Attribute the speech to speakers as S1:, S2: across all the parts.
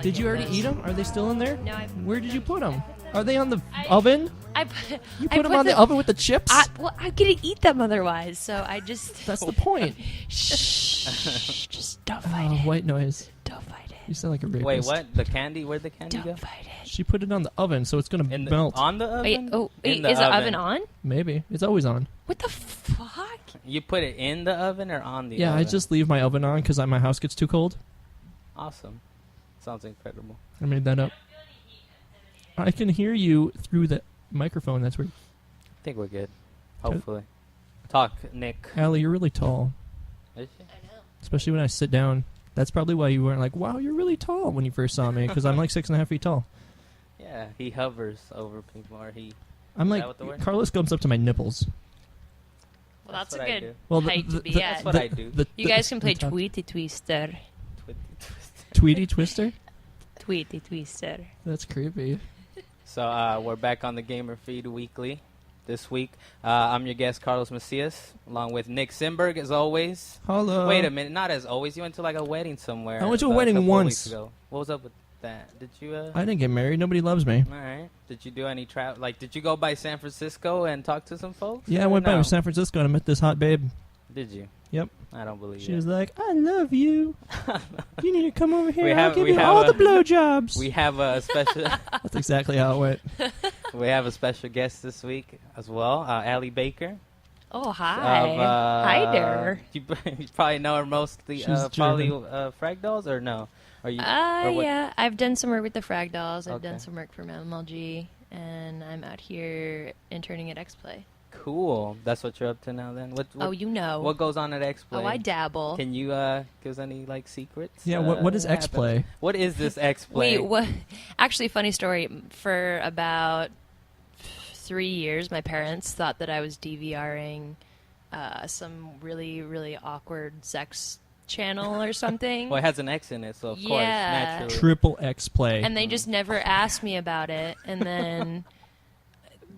S1: Did you already eat them? Are they still in there?
S2: No.
S1: Where did you put them? Are they on the oven? You put them on the oven with the chips?
S2: Well, I'm going to eat them otherwise, so I just...
S1: That's the point.
S2: Shh. Just don't fight it.
S1: White noise.
S2: Don't fight it.
S1: You sound like a rapist.
S3: Wait, what? The candy? Where'd the candy go?
S2: Don't fight it.
S1: She put it on the oven, so it's going to melt.
S3: On the oven?
S2: Wait, is the oven on?
S1: Maybe. It's always on.
S2: What the fuck?
S3: You put it in the oven or on the oven?
S1: Yeah, I just leave my oven on because my house gets too cold.
S3: Awesome. Sounds incredible.
S1: I made that up. I can hear you through the microphone. That's weird.
S3: I think we're good. Hopefully. Talk, Nick.
S1: Allie, you're really tall.
S3: Is she?
S2: I know.
S1: Especially when I sit down. That's probably why you weren't like, wow, you're really tall when you first saw me, because I'm like 6.5 feet tall.
S3: Yeah, he hovers over people, or he...
S1: I'm
S3: Is
S1: like,
S3: that what the word?
S1: Carlos comes up to my nipples.
S2: Well, that's
S3: what
S2: a
S3: I
S2: good
S3: do.
S2: height to be at.
S3: That's what I do.
S2: You guys can play Tweety Twister.
S1: Tweety Twister?
S2: Tweety Twister.
S1: That's creepy.
S3: So we're back on the GamerFeed Weekly this week. I'm your guest, Carlos Macias, along with Nick Simberg, as always.
S1: Hello.
S3: Wait a minute, not as always. You went to like a wedding somewhere.
S1: I went to a
S3: about
S1: wedding
S3: couple
S1: once.
S3: weeks ago. What was up with that? Did you?
S1: I didn't get married. Nobody loves me.
S3: All right. Did you do any travel? Like, did you go by San Francisco and talk to some folks?
S1: Yeah, I
S3: or
S1: went by
S3: no?
S1: San Francisco and I met this hot babe.
S3: Did you?
S1: Yep.
S3: I don't believe
S1: She
S3: it.
S1: was like, I love you. You need to come over here.
S3: We
S1: I'll
S3: have-
S1: give
S3: we
S1: you
S3: have
S1: all
S3: a-
S1: the blowjobs.
S3: We have a special.
S1: That's exactly how it went.
S3: We have a special guest this week as well, Allie Baker.
S2: Oh, hi.
S3: Of,
S2: Hi there.
S3: You probably know her mostly,
S1: She's
S3: probably
S1: German.
S3: Frag Dolls, or no? Or you? or what?
S2: Yeah. I've done some work with the Frag Dolls. I've
S3: Okay.
S2: done some work for MLG. And I'm out here interning at X-Play.
S3: Cool. That's what you're up to now, then. What
S2: Oh, you know.
S3: What goes on at X-Play?
S2: Oh, I dabble.
S3: Can you give us any like secrets?
S1: Yeah, what is
S3: happens?
S1: X-Play?
S3: What is this X-Play?
S2: Wait, what? Actually, funny story. For about 3 years, my parents thought that I was DVRing some really, really awkward sex channel or something.
S3: Well, it has an X in it, so of course,
S2: Yeah.
S3: naturally.
S1: Triple X play.
S2: And they just never asked me about it. And then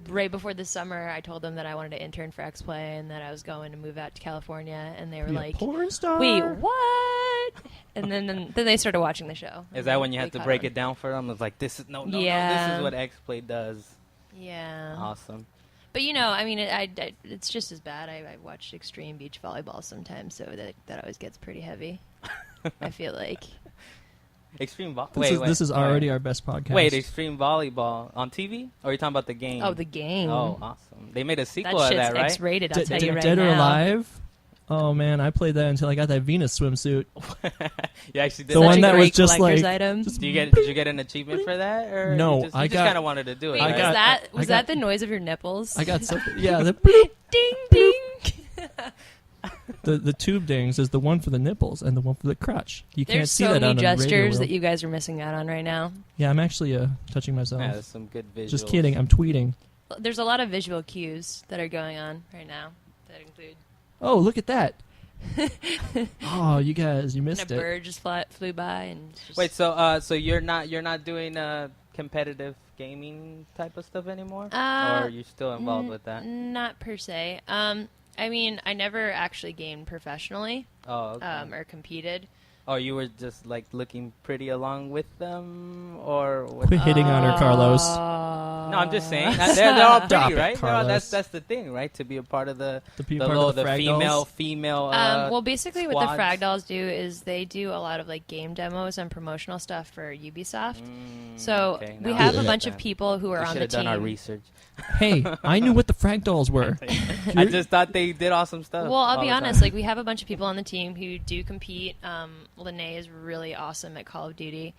S2: right before the summer, I told them that I wanted to intern for X-Play and that I was going to move out to California. And they were
S1: Be a
S2: like,
S1: porn star.
S2: wait, what? And then they started watching the show.
S3: Is that when you
S2: They
S3: had to
S2: caught
S3: break
S2: on.
S3: it down for them? It's like, this is no, this
S2: Yeah.
S3: is what X-Play does.
S2: Yeah.
S3: Awesome.
S2: But, you know, I mean, it's just as bad. I watch extreme beach volleyball sometimes, so that always gets pretty heavy, I feel like.
S3: Extreme
S1: This is already our best podcast.
S3: Wait, Extreme Volleyball on TV? Or are you talking about the game?
S2: Oh, the game.
S3: Oh, awesome. They made a
S2: that
S3: sequel of
S2: shit's
S3: that, right?
S2: X-rated, I'll tell you right
S1: Dead
S2: now.
S1: or Alive? Oh, man, I played that until I got that Venus swimsuit.
S3: You actually did
S1: The
S2: Such
S1: one
S2: a
S1: that was
S2: great
S1: just
S2: collector's
S1: like...
S2: item.
S1: just-
S3: Did you get an achievement for that? Or
S1: No,
S3: you just,
S1: I
S3: you just
S1: got-
S3: kind of wanted to do it,
S2: Wait,
S3: right?
S2: was that the noise of your nipples?
S1: I got something. Yeah, the bloop.
S2: Ding, ding.
S1: The tube dings is the one for the nipples and the one for the crotch. You can't
S2: There's
S1: see
S2: so
S1: that
S2: many
S1: on a radio
S2: gestures
S1: wheel.
S2: that you guys are missing out on right now.
S1: Yeah, I'm actually touching myself.
S3: Yeah, there's some good visuals.
S1: Just kidding. I'm tweeting.
S2: There's a lot of visual cues that are going on right now that include
S1: Oh, look at that. Oh, you guys, you missed
S2: a
S1: it.
S2: bird just flew by and just
S3: Wait, so you're not doing competitive gaming type of stuff anymore, or are you still involved with that?
S2: Not per se. I mean, I never actually gamed professionally
S3: Oh, okay.
S2: or competed.
S3: Or you were just like looking pretty along with them, or what?
S1: Quit hitting on her, Carlos.
S3: No, I'm just saying they're all
S1: Stop
S3: pretty,
S1: it,
S3: right?
S1: Carlos.
S3: That's the thing, right? To be a part of the
S1: Be part of the Frag Dolls?
S3: female.
S2: Well, basically, what the
S3: squads.
S2: Frag Dolls do is they do a lot of like game demos and promotional stuff for Ubisoft. So
S3: okay,
S2: we
S3: now
S2: have
S3: I
S2: a
S3: get
S2: bunch
S3: that.
S2: of people who are
S3: We
S2: on
S3: should
S2: the
S3: have done
S2: team.
S3: our research.
S1: Hey, I knew what the Frag Dolls were.
S3: I just thought they did awesome stuff.
S2: Well, I'll
S3: all
S2: be
S3: the
S2: honest.
S3: time.
S2: Like we have a bunch of people on the team who do compete. Lene is really awesome at Call of Duty,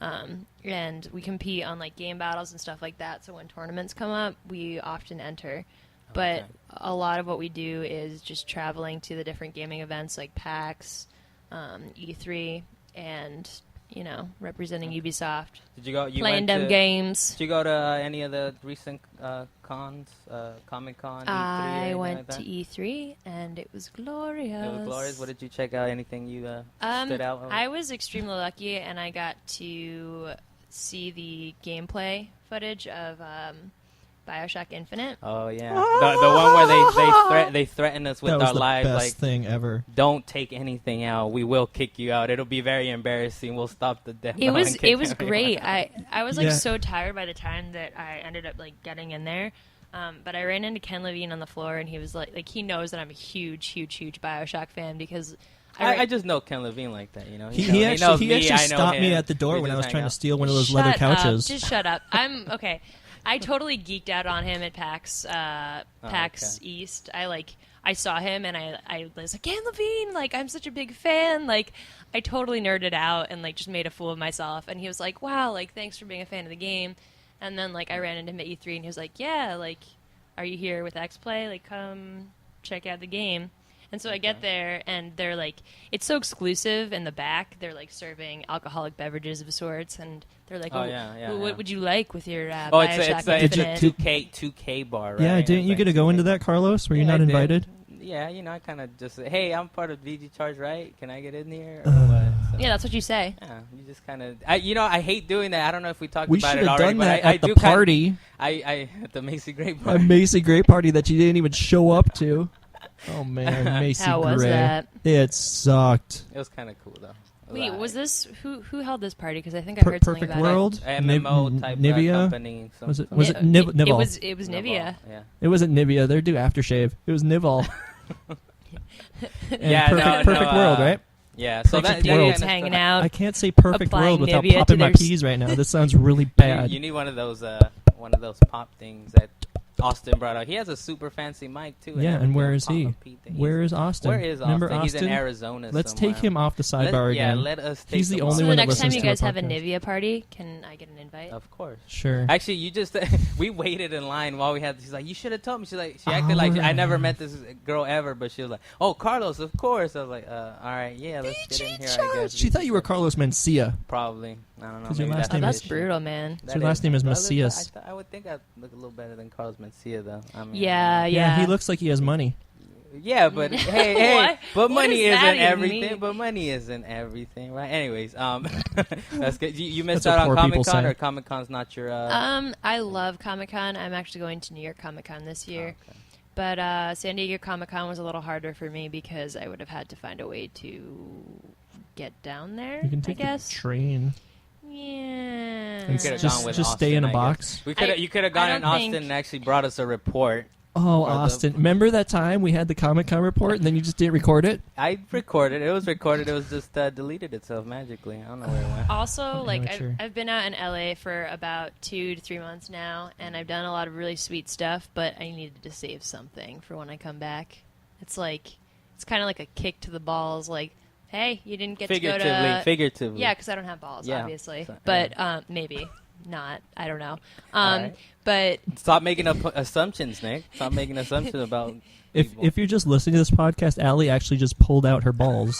S2: and we compete on like game battles and stuff like that. So when tournaments come up, we often enter. But
S3: Okay.
S2: a lot of what we do is just traveling to the different gaming events like PAX, E3, and representing Ubisoft,
S3: Did you go? You
S2: playing
S3: went
S2: them
S3: to,
S2: games.
S3: Did you go to any of the recent cons, Comic Con, E3? or
S2: I
S3: anything
S2: went
S3: like that?
S2: to E3 and it was glorious.
S3: It was glorious. What did you check out? Anything you stood out?
S2: I was extremely lucky, and I got to see the gameplay footage of BioShock Infinite.
S3: Oh yeah, the one where they threaten us with
S1: That was
S3: our
S1: the
S3: lives,
S1: best
S3: like
S1: thing ever.
S3: don't take anything out. We will kick you out. It'll be very embarrassing. We'll stop the demo.
S2: It was
S3: and kick everyone
S2: great.
S3: out.
S2: I was like
S1: Yeah.
S2: so tired by the time that I ended up like getting in there. But I ran into Ken Levine on the floor, and he was like he knows that I'm a huge BioShock fan because
S3: I just know Ken Levine like that, you know.
S1: He
S3: knows me,
S1: actually
S3: I know
S1: stopped me
S3: him.
S1: at the door
S3: We
S1: when I
S3: just
S1: was
S3: hang
S1: trying to
S3: out.
S1: steal one of those leather couches.
S2: Just shut up. I'm okay. I totally geeked out on him at PAX PAX East. I saw him and I was like, Ken Levine, like I'm such a big fan. Like I totally nerded out and like just made a fool of myself. And he was like, wow, like thanks for being a fan of the game. And then like I ran into him at E3 and he was like, yeah, like are you here with XPlay? Like come check out the game. And so I get there, and they're like, it's so exclusive in the back. They're like serving alcoholic beverages of sorts, and they're like, what would you like with your BioShock
S3: it's
S2: Infinite?
S3: a 2K bar, right?
S1: Yeah, didn't you get to go into that, Carlos? Were you not
S3: I did.
S1: invited?
S3: Yeah, you know, I kind of just say, hey, I'm part of VG Charge, right? Can I get in here? Or what? So,
S2: Yeah, that's what you say.
S3: yeah, you just kind of, I hate doing that. I don't know if we talked
S1: We
S3: about
S1: should
S3: it
S1: have
S3: already,
S1: done
S3: but
S1: that
S3: I
S1: at the
S3: do kinda-
S1: party.
S3: at the Macy Gray
S1: A
S3: party.
S1: Macy Gray party that you didn't even show up to. Oh man, Macy
S2: How
S1: Gray.
S2: was that?
S1: It sucked.
S3: It was kind of cool though.
S2: Wait,
S3: Like,
S2: was this who held this party? Because I think I heard something
S1: Perfect
S2: about
S1: World?
S3: MMO type
S1: Nivea?
S3: company?
S1: Was it
S2: it.
S1: Nivol?
S2: It was Nivea.
S3: Yeah.
S1: It wasn't Nivea. They do aftershave. It was Nivol. And
S3: Yeah,
S1: perfect World, right?
S3: Yeah. So
S1: Perfect
S3: that
S1: World.
S2: Just hanging out.
S1: I can't say perfect
S2: applying
S1: world without
S2: Nivea to
S1: popping my
S2: their s-
S1: peas right now. This sounds really bad.
S3: You need one of those pop things that Austin brought out. He has a super fancy mic too.
S1: Yeah, and where is
S3: everything.
S1: he?
S3: Pop a Pete.
S1: Where is Austin?
S3: Where is
S1: Remember
S3: Austin? He's in
S1: Austin?
S3: Arizona.
S1: Let's
S3: somewhere.
S1: take him off the sidebar
S3: Yeah,
S1: again.
S3: let us.
S1: He's
S3: take
S1: the
S3: him
S1: only
S2: So
S3: off.
S1: one
S2: the
S1: that
S2: next time
S1: listens
S2: you
S1: to our
S2: guys have a
S1: podcast.
S2: Nivea party, can I get an invite?
S3: Of course.
S1: Sure.
S3: Actually, you just we waited in line while we had. She's like, you should have told me. She acted like I never met this girl ever, but she was like, oh, Carlos, of course. I was like, all right, yeah, let's get in here. I guess.
S1: She thought you were Carlos Mencia.
S3: Probably. I don't know.
S1: 'Cause your
S3: maybe
S1: last
S3: that's
S1: name
S3: the
S2: That's
S3: issue.
S2: brutal, man.
S1: So your last name is
S3: But
S1: Macias.
S3: I would think I'd look a little better than Carlos Mencia, though. I mean,
S2: Yeah.
S1: He looks like he has money.
S3: Yeah, but hey,
S2: What?
S3: but
S2: What
S3: money
S2: does that
S3: isn't
S2: even
S3: everything.
S2: mean?
S3: But money isn't everything, right? Anyways, that's good. You missed
S1: That's what
S3: out on
S1: poor people
S3: Comic Con,
S1: say.
S3: or Comic Con's not your.
S2: I love Comic Con. I'm actually going to New York Comic Con this year.
S3: Okay.
S2: But San Diego Comic Con was a little harder for me because I would have had to find a way to get down there,
S1: You can
S2: I
S1: take the
S2: guess.
S1: train.
S2: Yeah.
S3: You could've
S1: Just
S3: gone with
S1: stay in a
S3: Austin, I
S1: box.
S3: You could have gone
S2: I
S3: in
S2: don't
S3: Austin
S2: think-
S3: and actually brought us a report.
S1: Oh,
S3: Or the-
S1: Austin. Remember that time we had the Comic-Con report and then you just didn't record it?
S3: I recorded. It was recorded. It was just deleted itself magically. I don't know where it went.
S2: Also, like
S1: Amateur.
S2: I've been out in LA for about 2 to 3 months now, and I've done a lot of really sweet stuff. But I needed to save something for when I come back. It's kind of like a kick to the balls. Like, hey, you didn't get to go to
S3: Figuratively.
S2: Yeah, because I don't have balls,
S3: Yeah.
S2: obviously.
S3: So,
S2: but maybe not. I don't know.
S3: Alright.
S2: But
S3: Stop making assumptions, Nick. Stop making assumptions about. people.
S1: If you're just listening to this podcast, Allie actually just pulled out her balls.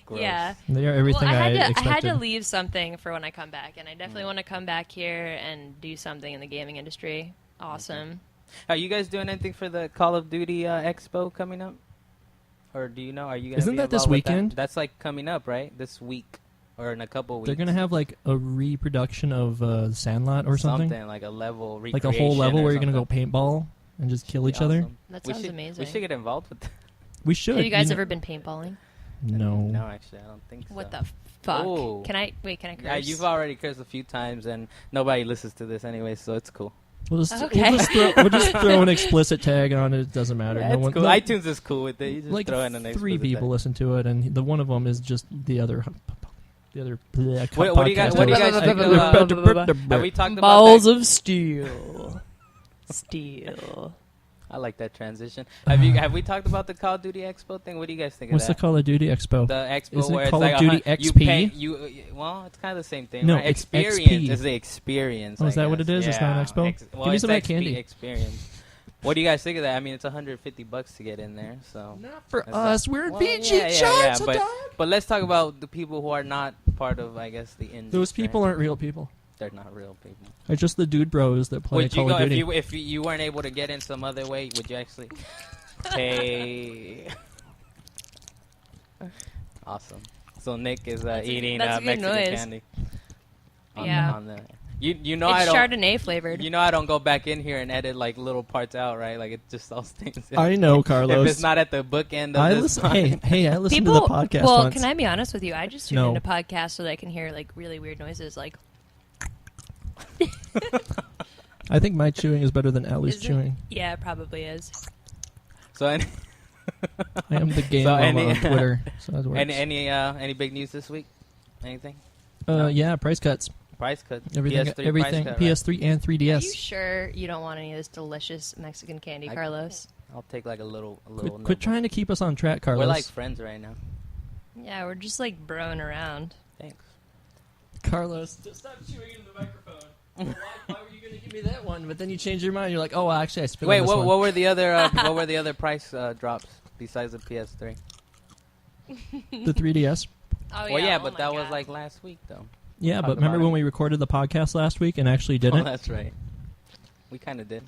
S3: Gross.
S2: yeah.
S1: They are everything
S2: Well, I had
S1: expected.
S2: to leave something for when I come back, and I definitely want to come back here and do something in the gaming industry. Awesome.
S3: Are you guys doing anything for the Call of Duty Expo coming up? Or do you know? Are you? Gonna
S1: Isn't
S3: be
S1: that this
S3: involved with
S1: weekend?
S3: That's like coming up, right? This week or in a couple weeks.
S1: They're going to have like a reproduction of Sandlot or something.
S3: like a level,
S1: Like a whole level where you're going to go paintball and just kill each other.
S2: That
S3: We
S2: sounds
S3: should,
S2: amazing.
S3: We should get involved with that.
S1: We should.
S2: Have you guys
S1: know-
S2: ever been paintballing?
S1: No.
S3: No, actually, I don't think so.
S2: What the fuck?
S3: Ooh.
S2: Can I curse?
S3: Yeah, you've already cursed a few times, and nobody listens to this anyway, so it's cool.
S1: We'll just,
S2: Okay.
S1: we'll just throw an explicit tag on it. It doesn't matter.
S3: Yeah,
S1: no
S3: it's
S1: one,
S3: cool.
S1: no-
S3: iTunes is cool with it. You just
S1: like
S3: throw in an
S1: 3
S3: explicit
S1: people
S3: tag.
S1: listen to it, and the one of them is just the other.
S3: What do you guys? What do you guys think of, have we talked about
S2: Balls
S3: that?
S2: of steel. Steel.
S3: I like that transition. Have we talked about the Call of Duty Expo thing? What do you guys think
S1: What's
S3: of
S1: the
S3: that?
S1: Call of Duty Expo?
S3: The expo
S1: Isn't it
S3: where
S1: Call
S3: it's
S1: of
S3: like
S1: Duty
S3: you
S1: XP?
S3: pay, well, it's kind of the same thing.
S1: No,
S3: right?
S1: it's
S3: Experience
S1: XP.
S3: is the experience.
S1: Oh, is
S3: I
S1: that what it
S3: guess.
S1: is? It's not an expo?
S3: Well,
S1: Give me
S3: it's
S1: some of that
S3: XP
S1: candy.
S3: Experience. What do you guys think of that? I mean, it's $150 to get in there, so.
S1: Not for
S3: That's
S1: us. We're in
S3: Well,
S1: VG
S3: yeah,
S1: charts.
S3: but let's talk about the people who are not part of, I guess, the industry.
S1: Those people aren't real people.
S3: They're not real people.
S1: They're just the dude bros that play
S3: Would you
S1: Call
S3: go
S1: of Duty.
S3: if you weren't able to get in some other way? Would you actually pay? Awesome. So Nick is eating
S2: that's a good
S3: Mexican
S2: noise.
S3: candy.
S2: Yeah.
S3: You know
S2: It's
S3: I don't.
S2: Chardonnay flavored.
S3: You know I don't go back in here and edit like little parts out, right? Like it just all stays in.
S1: I know, Carlos.
S3: If it's not at the bookend of
S1: I
S3: this
S1: listen.
S3: podcast.
S1: Hey, I listened
S2: People,
S1: to the podcast
S2: well,
S1: once.
S2: can I be honest with you? I just tune
S1: No.
S2: into podcasts so that I can hear like really weird noises. Like,
S1: I think my chewing is better than Allie's
S2: Is it?
S1: chewing.
S2: yeah, it probably is.
S3: So
S1: I am the game
S3: So
S1: mama
S3: any-
S1: on Twitter. So that works.
S3: any big news this week? Anything?
S1: Yeah, price cuts.
S3: Price cut.
S1: Everything.
S3: PS3
S1: Everything.
S3: price cut, right?
S1: PS3 and 3DS.
S2: Are you sure you don't want any of this delicious Mexican candy,
S3: I-
S2: Carlos?
S3: I'll take like a little.
S1: Quit
S3: nibble.
S1: trying to keep us on track, Carlos.
S3: We're like friends right now.
S2: Yeah, we're just like broing around.
S3: Thanks.
S1: Carlos, just stop chewing into the microphone. why were you going to give me that one? But then you changed your mind. You're like, oh, well, actually, I spit
S3: Wait,
S1: on this one.
S3: what were the other what were the other price drops besides the PS3?
S1: The 3DS.
S2: Oh
S3: Well, yeah,
S2: oh
S3: but
S2: my
S3: that was
S2: God.
S3: like last week though.
S1: Yeah,
S3: Talk
S1: but remember
S3: about
S1: when
S3: it.
S1: we recorded the podcast last week and actually
S3: Oh,
S1: didn't?
S3: that's right. We kind of did.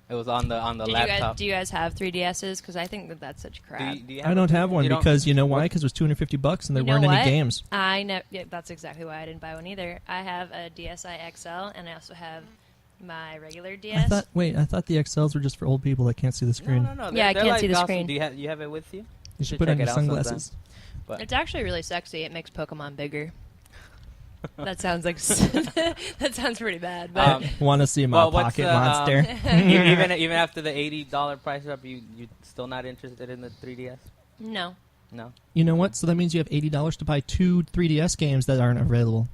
S3: It was on the
S2: Did
S3: laptop.
S2: do you guys have 3DSs? Because I think that that's such crap.
S3: Do you
S1: I don't have one
S3: you don't-
S1: because you know why? Because it was $250 and there
S2: You know
S1: weren't any
S2: what?
S1: games.
S2: Yeah, that's exactly why I didn't buy one either. I have a DSi XL, and I also have my regular DS.
S1: I thought the XLs were just for old people that can't see the screen.
S3: No.
S2: Yeah, I
S3: they're
S2: can't see
S3: like
S2: the
S3: awesome.
S2: screen.
S3: Do you have it with you?
S1: You should
S3: should
S1: put on
S3: check
S1: your
S3: it out sometime.
S1: sunglasses.
S3: But
S2: It's actually really sexy. It makes Pokemon bigger. That sounds like that sounds pretty bad. But
S1: Want to see my
S3: Well, what's
S1: pocket
S3: the,
S1: monster?
S3: even after the $80 price drop, you still not interested in the 3DS?
S2: no,
S3: No.
S1: You know what? So that means you have $80 to buy 2 3DS games that aren't available.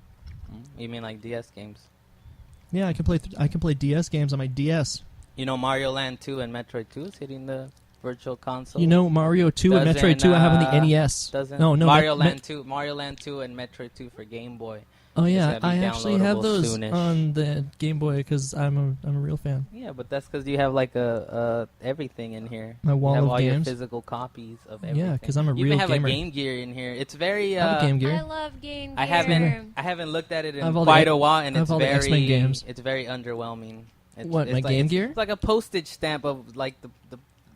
S3: You mean like DS games?
S1: Yeah, I can play DS games on my DS.
S3: You know Mario Land 2 and Metroid 2 is hitting the virtual console.
S1: You know Mario 2 and Metroid 2 I have on the NES.
S3: Doesn't
S1: No,
S3: Mario
S1: Met-
S3: Land 2, Mario Land 2 and Metroid 2 for Game Boy.
S1: Oh
S3: It's
S1: yeah,
S3: gonna be
S1: I actually have
S3: downloadable
S1: those
S3: soonish.
S1: on the Game Boy because I'm a real fan.
S3: Yeah, but that's because you have like a everything in here.
S1: My wall
S3: you have
S1: of
S3: all
S1: games.
S3: your physical copies of everything.
S1: Yeah, 'cause I'm a
S3: you
S1: real
S3: even have
S1: gamer.
S3: a Game Gear in here. It's very.
S1: I have a Game Gear.
S2: I love Game Gear.
S3: I haven't looked at it
S1: I
S3: in
S1: have all the
S3: quite
S1: X-
S3: a while, and
S1: I
S3: it's
S1: have all the
S3: very
S1: X-Men games.
S3: It's very underwhelming. It's,
S1: What,
S3: it's
S1: my
S3: like,
S1: Game
S3: it's,
S1: Gear?
S3: It's like a postage stamp of like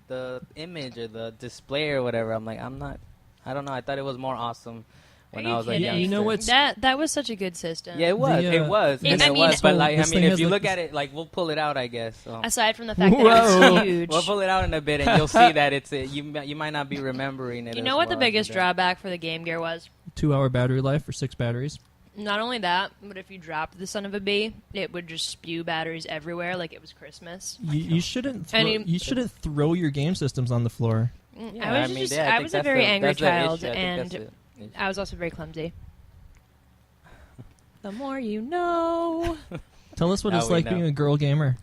S3: the image or the display or whatever. I'm like, I don't know. I thought it was more awesome when
S2: Are
S3: I
S2: you
S3: was a
S2: kidding?
S3: youngster.
S1: You know what's
S2: that was such a good system.
S3: Yeah, it was.
S1: The,
S3: It was.
S2: Yeah,
S3: and
S2: I
S3: it
S2: mean-
S3: was. But like, I
S1: This
S3: mean,
S1: thing
S3: if
S1: has
S3: you
S1: like
S3: look
S1: this-
S3: at it, like we'll pull it out, I guess. So.
S2: Aside from the fact that
S1: Whoa.
S2: it's huge.
S3: We'll pull it out in a bit, and you'll see that it's you might not be remembering it.
S2: You
S3: as
S2: know what the
S3: well as
S2: biggest
S3: you do.
S2: drawback for the Game Gear was?
S1: 2-hour battery life for 6 batteries.
S2: Not only that, but if you dropped the son of a bee, it would just spew batteries everywhere like it was Christmas.
S1: You shouldn't
S2: And
S1: you shouldn't throw your game systems on the floor.
S3: Yeah,
S2: I
S3: think
S2: was a
S3: that's
S2: very
S3: the-
S2: angry
S3: that's the
S2: child,
S3: issue. I think
S2: and
S3: that's the issue.
S2: I was also very clumsy. The more you know.
S1: Tell us what
S3: Now
S1: it's
S3: we
S1: like
S3: know.
S1: being a girl gamer.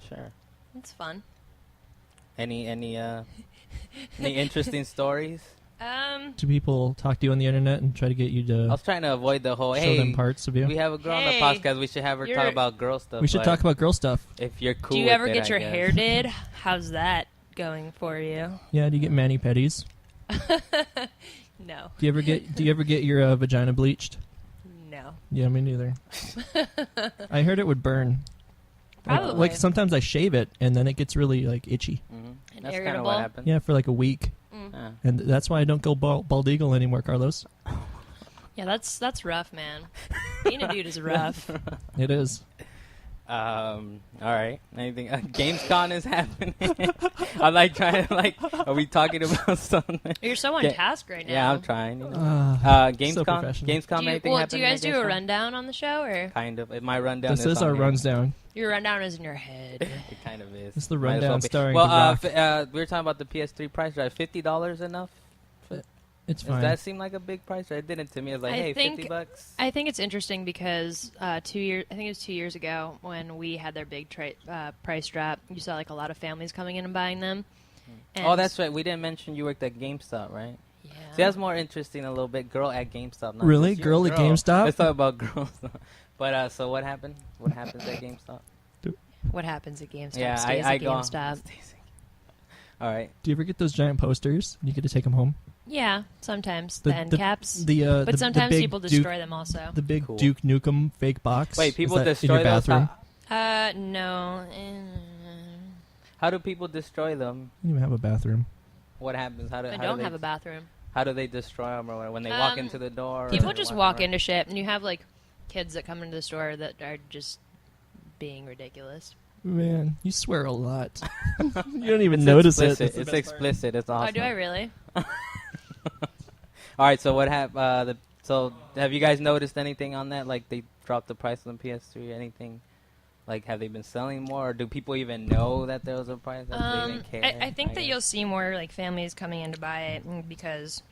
S3: Sure.
S2: It's fun.
S3: Any interesting stories?
S1: Do people talk to you on the internet and try to get you
S3: I
S1: to
S3: was trying to avoid the whole.
S1: show
S3: Hey,
S1: them parts of you?
S3: we have a girl
S2: Hey,
S3: on the podcast. We should have her talk
S2: you're-
S3: about girl stuff.
S1: We should
S3: but
S1: talk about girl stuff.
S3: if you're cool.
S2: Do you
S3: with
S2: ever
S3: it,
S2: get
S3: I
S2: your
S3: guess.
S2: hair did? How's that going for you?
S1: Yeah, do you get mani pedis?
S2: No.
S1: Do you ever get your vagina bleached?
S2: No.
S1: Yeah, me neither. I heard it would burn.
S2: Probably.
S1: Like sometimes I shave it and then it gets really like itchy.
S3: Mhm.
S2: And
S3: That's kind of
S2: irritable?
S3: what happened.
S1: Yeah, for like a week.
S3: Yeah.
S1: And that's why I don't go bald eagle anymore, Carlos.
S2: Yeah, that's rough, man. Being a dude is rough.
S1: It is.
S3: All right. Anything? GamesCon is happening. I'm like trying to like. Are we talking about something?
S2: You're so on
S3: Yeah.
S2: task right now.
S3: Yeah, I'm trying. You know.
S1: So
S3: GamesCon.
S1: professional.
S3: GamesCom.
S2: Do you,
S3: Anything
S2: well, do
S3: happening
S2: you guys
S3: at
S2: do a
S3: GamesCom?
S2: rundown on the show, or
S3: Kind of. My rundown.
S1: This is
S3: on
S1: our
S3: here.
S1: runs down.
S2: your rundown is in your head?
S3: It kind of is.
S1: This is the
S3: Might as
S1: rundown
S3: be.
S1: starring
S3: Well,
S1: The Rock.
S3: we were talking about the PS3 price drive. $50 enough?
S1: It's
S3: Does
S1: fine.
S3: that seem like a big price? It didn't to me. It was like,
S2: I
S3: hey,
S2: think-
S3: $50.
S2: I think it's interesting because 2 years, I think it was 2 years ago when we had their big price drop. You saw like a lot of families coming in and buying them. And
S3: Oh, that's right. We didn't mention you worked at GameStop, right?
S2: Yeah.
S3: See, that's more interesting a little bit. Girl at GameStop. Not
S1: Really?
S3: just you.
S1: Girl at GameStop?
S3: Let's talk about girls. But so what happened? What happens at GameStop?
S2: What happens at GameStop
S3: Yeah,
S2: stays
S3: I
S2: at
S3: go.
S2: GameStop.
S3: All right.
S1: Do you ever get those giant posters? You get to take them home.
S2: Yeah, sometimes
S1: The-
S2: the end caps.
S1: But
S2: Sometimes people destroy them also.
S1: The big
S3: Cool.
S1: Duke Nukem fake box.
S3: Wait,
S1: Is
S3: people
S1: that
S3: destroy
S1: in your
S3: those?
S1: bathroom.
S2: No.
S3: How do people destroy them?
S1: You don't even have a bathroom.
S3: What happens?
S2: I don't have a bathroom.
S3: How do they destroy them, or when they walk
S2: Um,
S3: into the door? or
S2: People
S3: they
S2: just
S3: walk
S2: walk
S3: around?
S2: into shit, and you have like kids that come into the store that are just being ridiculous.
S1: Man, you swear a lot. You don't even notice
S3: explicit.
S1: it.
S3: It's explicit. It's awesome.
S2: Oh, do I really?
S3: All right. So what so have you guys noticed anything on that? Like they dropped the price on the PS3 or anything? Like have they been selling more? Or do people even know that there was a price? Do they even care?
S2: I think that you'll see more like families coming in to buy it because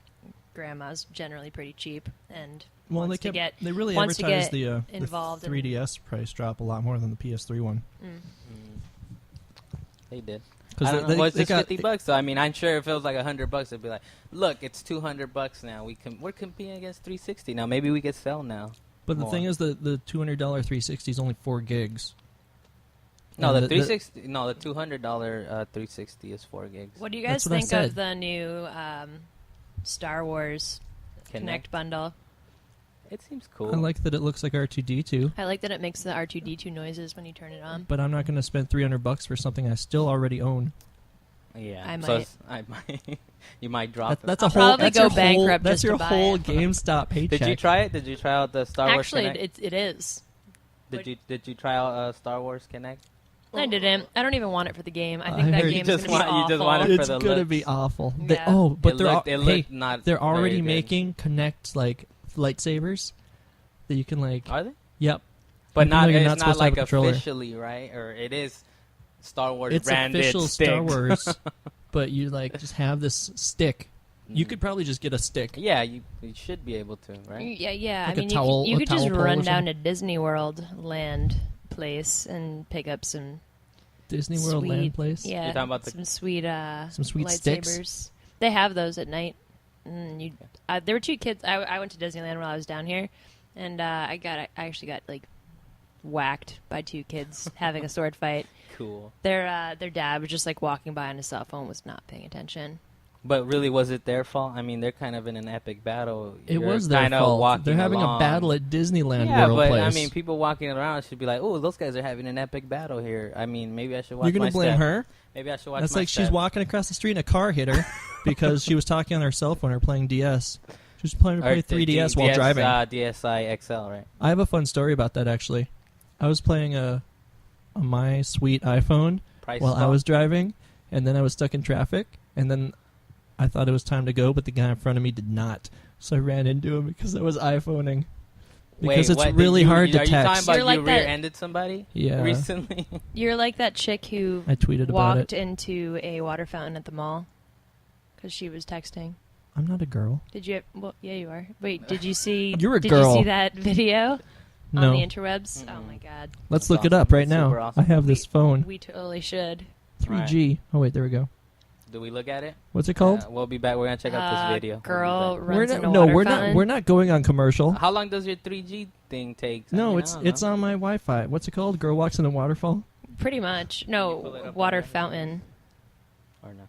S2: grandma's generally pretty cheap and wants to get
S1: they really
S2: wants to
S1: advertised
S2: get
S1: the
S2: involved
S1: 3DS price drop a lot more than the PS3 one.
S3: They did.
S1: Because
S3: I don't know. Well, it's just $50. So I mean, I'm sure if it was like $100, it'd be like, look, it's $200 now. We're competing against 360 now. Maybe we could sell now.
S1: But the thing is, the $200 360 is only 4 gigs.
S3: No, the 360. No, the $200 360 is 4 gigs.
S2: What do you guys think of the new Star Wars Connect bundle?
S3: It seems cool.
S1: I like that it looks like R2D2.
S2: I like that it makes the R2D2 noises when you turn it on.
S1: But I'm not going to spend $300 for something I still already own.
S3: Yeah,
S2: I might.
S3: So I might. You might drop.
S1: That's
S2: I'll
S1: a whole.
S2: probably
S1: That's
S2: go
S1: your
S2: bankrupt
S1: whole. That's
S2: just
S1: your
S2: to buy
S1: whole
S2: it.
S1: GameStop paycheck.
S3: Did you try it? Did you try out the Star Wars Connect?
S2: Actually, it is.
S3: Did you try out Star Wars Connect?
S2: I didn't. I don't even want it for the game. I think that
S1: heard
S2: game's
S3: you just
S2: going to be
S3: want-
S2: awful.
S3: you just want it
S1: It's
S3: for the
S1: gonna
S3: looks.
S1: be awful.
S2: Yeah.
S1: But
S3: they're
S1: they're already
S3: very good.
S1: making Connect like lightsabers that you can like.
S3: Are they?
S1: Yep.
S3: But
S1: Even though you're
S3: it's
S1: not
S3: not
S1: supposed to have
S3: like
S1: a controller.
S3: officially, right? Or it is Star Wars
S1: It's
S3: branded
S1: official
S3: stick.
S1: Star Wars, but you like just have this stick. You could probably just get a stick.
S3: Yeah, you should be able to, right?
S2: Yeah.
S1: Like
S2: I mean,
S1: a towel-
S2: you
S1: a
S2: could just
S1: towel pole
S2: run
S1: or
S2: down
S1: something?
S2: to Disney World land place and pick up some
S1: Disney World
S2: sweet,
S1: Land Place.
S2: Yeah,
S3: You're talking about
S2: some sweet
S1: sticks?
S2: lightsabers. They have those at night. There were 2 kids. I went to Disneyland while I was down here, and I actually got like whacked by 2 kids having a sword fight.
S3: Cool.
S2: Their dad was just like walking by on his cell phone, was not paying attention.
S3: But really, was it their fault? I mean, they're kind of in an epic battle.
S1: It
S3: You're
S1: was their
S3: kinda
S1: fault.
S3: walking
S1: They're having
S3: along.
S1: a battle at Disneyland
S3: Yeah,
S1: World
S3: but
S1: Place.
S3: I mean, people walking around should be like, "Oh, those guys are having an epic battle here." I mean, maybe I should watch.
S1: You're gonna
S3: my
S1: blame
S3: step.
S1: her?
S3: Maybe I should watch.
S1: That's
S3: my
S1: like she's
S3: step.
S1: walking across the street and a car hit her because she was talking on her cell phone or playing DS. She was playing
S3: Or
S1: 3DS while driving.
S3: DSi XL, right?
S1: I have a fun story about that actually. I was playing a my sweet iPhone
S3: Price
S1: while I
S3: fall.
S1: was driving, and then I was stuck in traffic, and then I thought it was time to go, but the guy in front of me did not. So I ran into him because I was iPhoning. Because
S3: Wait,
S1: it's
S3: what,
S1: really hard to
S3: Are you talking
S1: text.
S3: about
S2: You're like
S3: you
S2: that-
S3: rear-ended somebody?
S1: Yeah.
S3: Recently.
S2: You're like that chick who
S1: I tweeted about
S2: walked
S1: it.
S2: into a water fountain at the mall because she was texting.
S1: I'm not a girl.
S2: Did you? Well, yeah, you are. Wait, did you see?
S1: You're a
S2: did
S1: girl.
S2: you see that video
S1: No.
S2: on the interwebs? Oh my god,
S1: Let's
S3: That's
S1: look it
S3: awesome.
S1: up right
S3: That's super
S1: now.
S3: awesome.
S1: I have this phone.
S2: we totally should.
S1: 3G. Oh, wait, there we go.
S3: Do we look at it?
S1: What's it called?
S3: We'll be back. We're gonna check out this video.
S2: Girl
S3: We'll be
S2: runs in a
S1: no,
S2: water
S1: we're
S2: fountain.
S1: not. We're not going on commercial.
S3: back. How long does your 3G thing take? I
S1: No,
S3: mean,
S1: it's
S3: I don't know.
S1: on my Wi-Fi. What's it called? Girl walks in a waterfall.
S2: Pretty much.
S3: Can you pull it
S2: No,
S3: up on
S2: water
S3: there?
S2: fountain.
S3: Or no?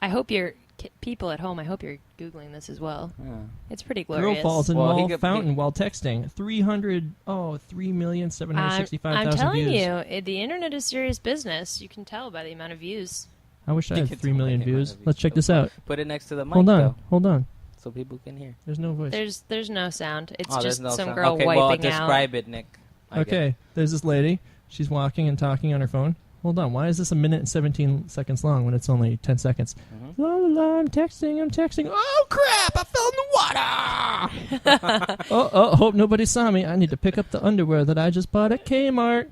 S2: I hope you're people at home. I hope you're googling this as well.
S3: Yeah.
S2: It's pretty
S1: Girl
S2: glorious.
S1: falls in
S3: Well, he
S1: wall
S3: could-
S1: fountain while texting. 3,765,000
S2: I'm telling
S1: views.
S2: you, the internet is serious business. You can tell by the amount of views.
S1: I wish I
S3: You
S1: had
S3: can
S1: 3
S3: tell
S1: million
S3: by the amount
S1: views.
S3: of
S1: Let's
S3: views.
S1: check this out.
S3: Put it next to the mic,
S1: Hold on.
S3: though,
S1: Hold on.
S3: so people can hear.
S1: There's no voice.
S2: There's no sound. It's
S3: Oh,
S2: just
S3: there's no
S2: some
S3: sound.
S2: girl
S3: okay,
S2: wiping
S3: well,
S2: out.
S3: describe it, Nick. I guess.
S1: Okay, there's this lady. She's walking and talking on her phone. Hold on. Why is this 1 minute and 17 seconds long when it's only 10 seconds?
S3: Mhm.
S1: La la la, I'm texting. Oh, crap! I fell in the water! oh, hope nobody saw me. I need to pick up the underwear that I just bought at Kmart.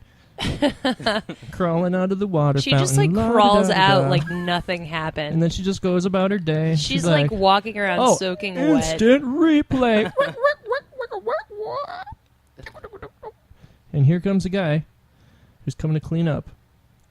S1: Crawling out of the water
S2: She
S1: fountain.
S2: just like
S1: La-da-da-da.
S2: crawls out like nothing happened.
S1: And then she just goes about her day.
S2: She's like walking around
S1: oh,
S2: soaking wet.
S1: instant replay. And here comes a guy who's coming to clean up.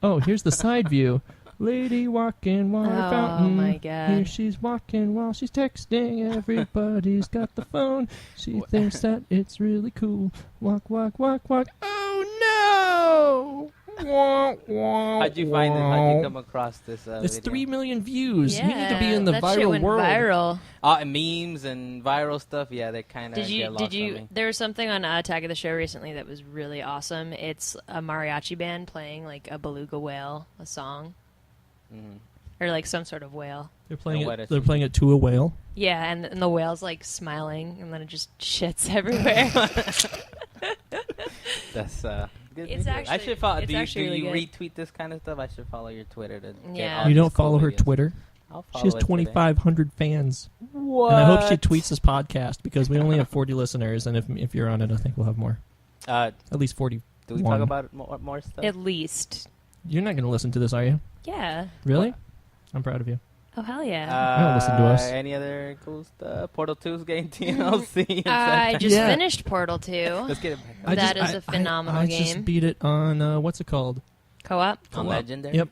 S1: Oh, here's the side view. Lady walking water
S2: Oh,
S1: fountain.
S2: my God.
S1: Here she's walking while she's texting. Everybody's got the phone. She thinks that it's really cool. Walk, walk, walk, walk. Oh no! Wah, wah,
S3: How'd you find it? How'd you come across this
S1: It's
S3: video?
S1: 3 million views.
S2: Yeah,
S1: We need to be in the
S2: that shit
S1: viral
S2: went
S1: world.
S2: viral.
S3: Memes and viral stuff, yeah, they kind of
S2: Did you?
S3: get lost
S2: Did
S3: on
S2: you?
S3: me.
S2: There was something on Tag of the Show recently that was really awesome. It's a mariachi band playing like a beluga whale, a song.
S3: Mhm.
S2: or like some sort of whale.
S1: They're playing
S3: And what
S1: it.
S3: is
S1: They're
S3: it?
S1: playing it to a whale.
S2: Yeah, and the whale's like smiling, and then it just shits everywhere.
S3: That's good.
S2: It's
S3: video. I
S2: actually-
S3: should follow.
S2: it's
S3: Do you,
S2: actually really good.
S3: retweet this kind of stuff? I should follow your Twitter to. Get
S2: Yeah.
S3: all
S1: You
S3: these
S1: don't
S3: cool
S1: follow her
S3: videos.
S1: Twitter.
S3: I'll
S1: She
S3: follow
S1: has
S3: it today.
S1: 2,500 fans,
S3: What?
S1: and I hope she tweets this podcast because we only have 40 listeners, and if you're on it, I think we'll have more.
S3: Uh,
S1: At least 40.
S3: do we talk about more stuff?
S2: At least.
S1: You're not going to listen to this, are you?
S2: Yeah.
S1: Really?
S3: What?
S1: I'm proud of you.
S2: Oh, hell yeah.
S1: don't listen to us.
S3: Any other cool stuff? Portal 2's getting TLC.
S2: I just
S1: Yeah.
S2: finished Portal 2.
S3: Let's get it back.
S2: That is a phenomenal
S1: I
S2: game.
S1: just beat it on, what's it called?
S2: Co-op?
S3: On
S1: Co-op.
S3: Legendary.
S1: Yep.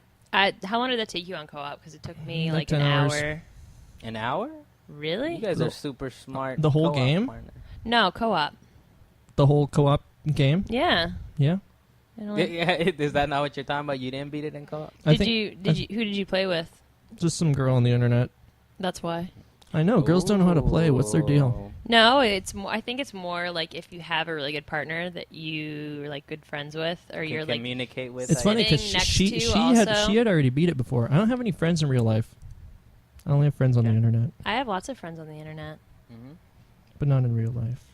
S2: How long did that take you on co-op? Because it took me
S1: Like
S2: like an
S1: 10 hours.
S2: hour.
S3: An hour?
S2: Really?
S3: You guys are super smart.
S1: The whole
S3: co-op
S1: game?
S3: partner.
S2: No, co-op.
S1: The whole co-op game?
S2: Yeah.
S1: Yeah.
S2: I don't
S3: Yeah, is that not what you're talking about? You didn't beat it in co-op?
S1: I
S2: Did
S1: think
S2: you? Who did you play with?
S1: just some girl on the internet.
S2: That's why.
S1: I know, girls don't know how to play. What's their deal?
S2: No, it's. I think it's more like if you have a really good partner that you're like good friends with, or you're
S3: Can
S2: like.
S3: communicate with.
S1: It's
S3: I
S1: funny
S3: guess.
S1: because
S2: Sitting next
S1: she
S2: to
S1: had
S2: also.
S1: she had already beat it before. I don't have any friends in real life. I only have friends on the
S3: Okay.
S1: internet,
S2: I have lots of friends on the internet.
S3: Mhm.
S1: but not in real life.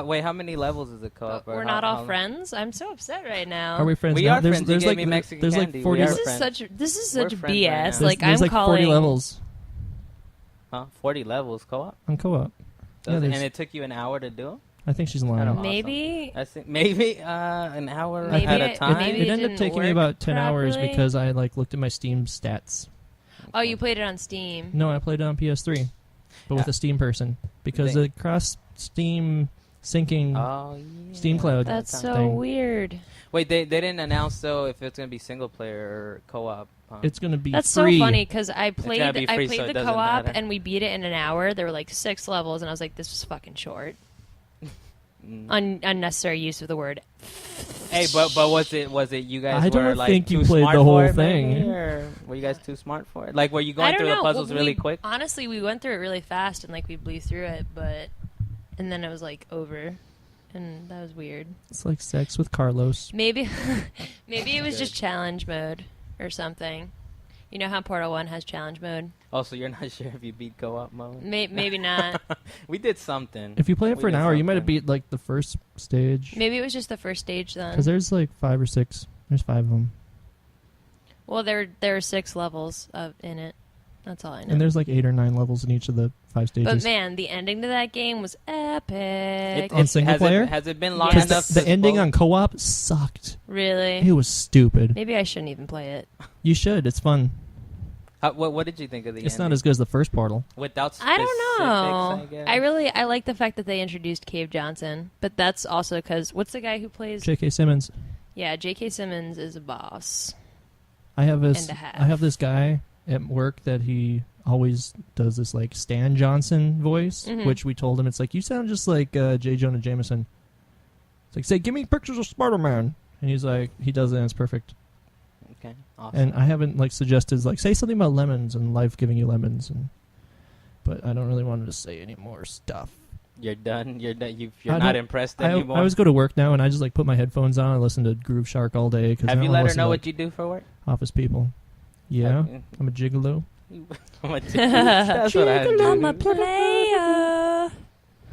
S3: Wait, how many levels is it co-op?
S2: But
S3: or
S2: we're
S3: how-
S2: not all
S3: how-
S2: friends. I'm so upset right now.
S1: Are we friends
S3: We
S1: now?
S3: are friends. You gave me Mexican
S1: there's
S3: candy.
S1: like 40
S3: We are
S2: This is
S3: friends.
S2: such. This is
S3: We're
S2: such
S3: friends right
S2: BS.
S3: now.
S1: there's,
S2: Like
S1: there's
S2: I'm
S1: like
S2: calling.
S1: 40 levels
S3: Huh? 40 levels co-op?
S1: on co-op. Yeah,
S3: And
S1: there's-
S3: it took you an hour to do?
S1: I think she's
S3: Kinda
S1: lying.
S3: awesome.
S2: Maybe.
S3: I think maybe an hour
S2: Maybe
S3: at a
S2: it-
S3: time.
S2: maybe
S1: It
S2: it
S1: ended up
S2: didn't
S1: taking me
S2: work
S1: about 10 hours
S2: properly.
S1: because I like looked at my Steam stats.
S2: Oh, you played it on Steam.
S1: No, I played it on PS3, but with
S3: Yeah.
S1: a Steam person because
S3: They-
S1: the cross Steam syncing.
S3: Oh, yeah.
S1: Steam Cloud.
S2: That's so
S1: thing.
S2: weird.
S3: Wait, they didn't announce though if it's gonna be single player or co-op.
S1: It's gonna be
S2: That's
S1: free.
S2: so funny because I played
S3: gotta be free, so it
S2: the
S3: doesn't
S2: co-op
S3: matter.
S2: and we beat it in an hour. There were like 6 levels, and I was like, "This was fucking short."
S3: Mm.
S2: Unnecessary use of the word.
S3: Hey, but was it you guys
S1: I don't
S3: were like
S1: think you
S3: too
S1: played
S3: smart
S1: the whole
S3: for it,
S1: thing.
S3: maybe, or were you guys too smart for it? Like, were you
S2: I
S3: going
S2: don't
S3: through
S2: know.
S3: the puzzles
S2: Well,
S3: really
S2: we-
S3: quick?
S2: Honestly, we went through it really fast and like we blew through it, and then it was like over, and that was weird.
S1: It's like sex with Carlos.
S2: Maybe, maybe it was
S3: Good.
S2: just challenge mode or something. You know how Portal 1 has challenge mode?
S3: Oh, so you're not sure if you beat co-op mode?
S2: Maybe not.
S3: We did something.
S1: If you play it
S3: We
S1: for an
S3: did
S1: hour, you might have
S3: something.
S1: beat like the first stage.
S2: Maybe it was just the first stage then.
S1: Because there's like 5 or 6. There's 5 of them,
S2: Well, there are 6 levels in it. That's all I know.
S1: and there's like 8 or 9 levels in each of the 5 stages.
S2: But man, the ending to that game was epic.
S1: On single player?
S3: Has it been long
S2: Yes.
S3: enough?
S1: the
S3: to
S1: ending
S3: spoil-
S1: on co-op sucked.
S2: Really?
S1: It was stupid.
S2: Maybe I shouldn't even play it.
S1: You should. It's fun.
S3: What did you think of the
S1: It's
S3: ending?
S1: not as good as the first Portal.
S3: Without
S2: I don't know.
S3: specifics,
S2: I like the fact that they introduced Cave Johnson, but that's also because what's the guy who plays?
S1: J.K. Simmons.
S2: Yeah, J.K. Simmons is a boss.
S1: I have this.
S2: And a half.
S1: I have this guy at work that he always does this like Stan Johnson voice,
S2: Mhm.
S1: which we told him it's like you sound just like J. Jonah Jameson. It's like say, give me pictures of Spider-Man, and he's like he does it and it's perfect.
S3: Okay, awesome.
S1: And I haven't like suggested like say something about lemons and life giving you lemons, but I don't really want him to say any more stuff.
S3: You're done. You're done. You're
S1: I
S3: not
S1: don't-
S3: impressed
S1: I
S3: anymore.
S1: always go to work now and I just like put my headphones on and listen to Groove Shark all day. Cause
S3: Have
S1: I
S3: you
S1: don't
S3: let her
S1: listen
S3: know
S1: to,
S3: what
S1: like,
S3: you do for work?
S1: office people? Yeah,
S3: Have-
S1: I'm a gigolo.
S3: That's what I
S2: I'm a
S3: do.
S2: player.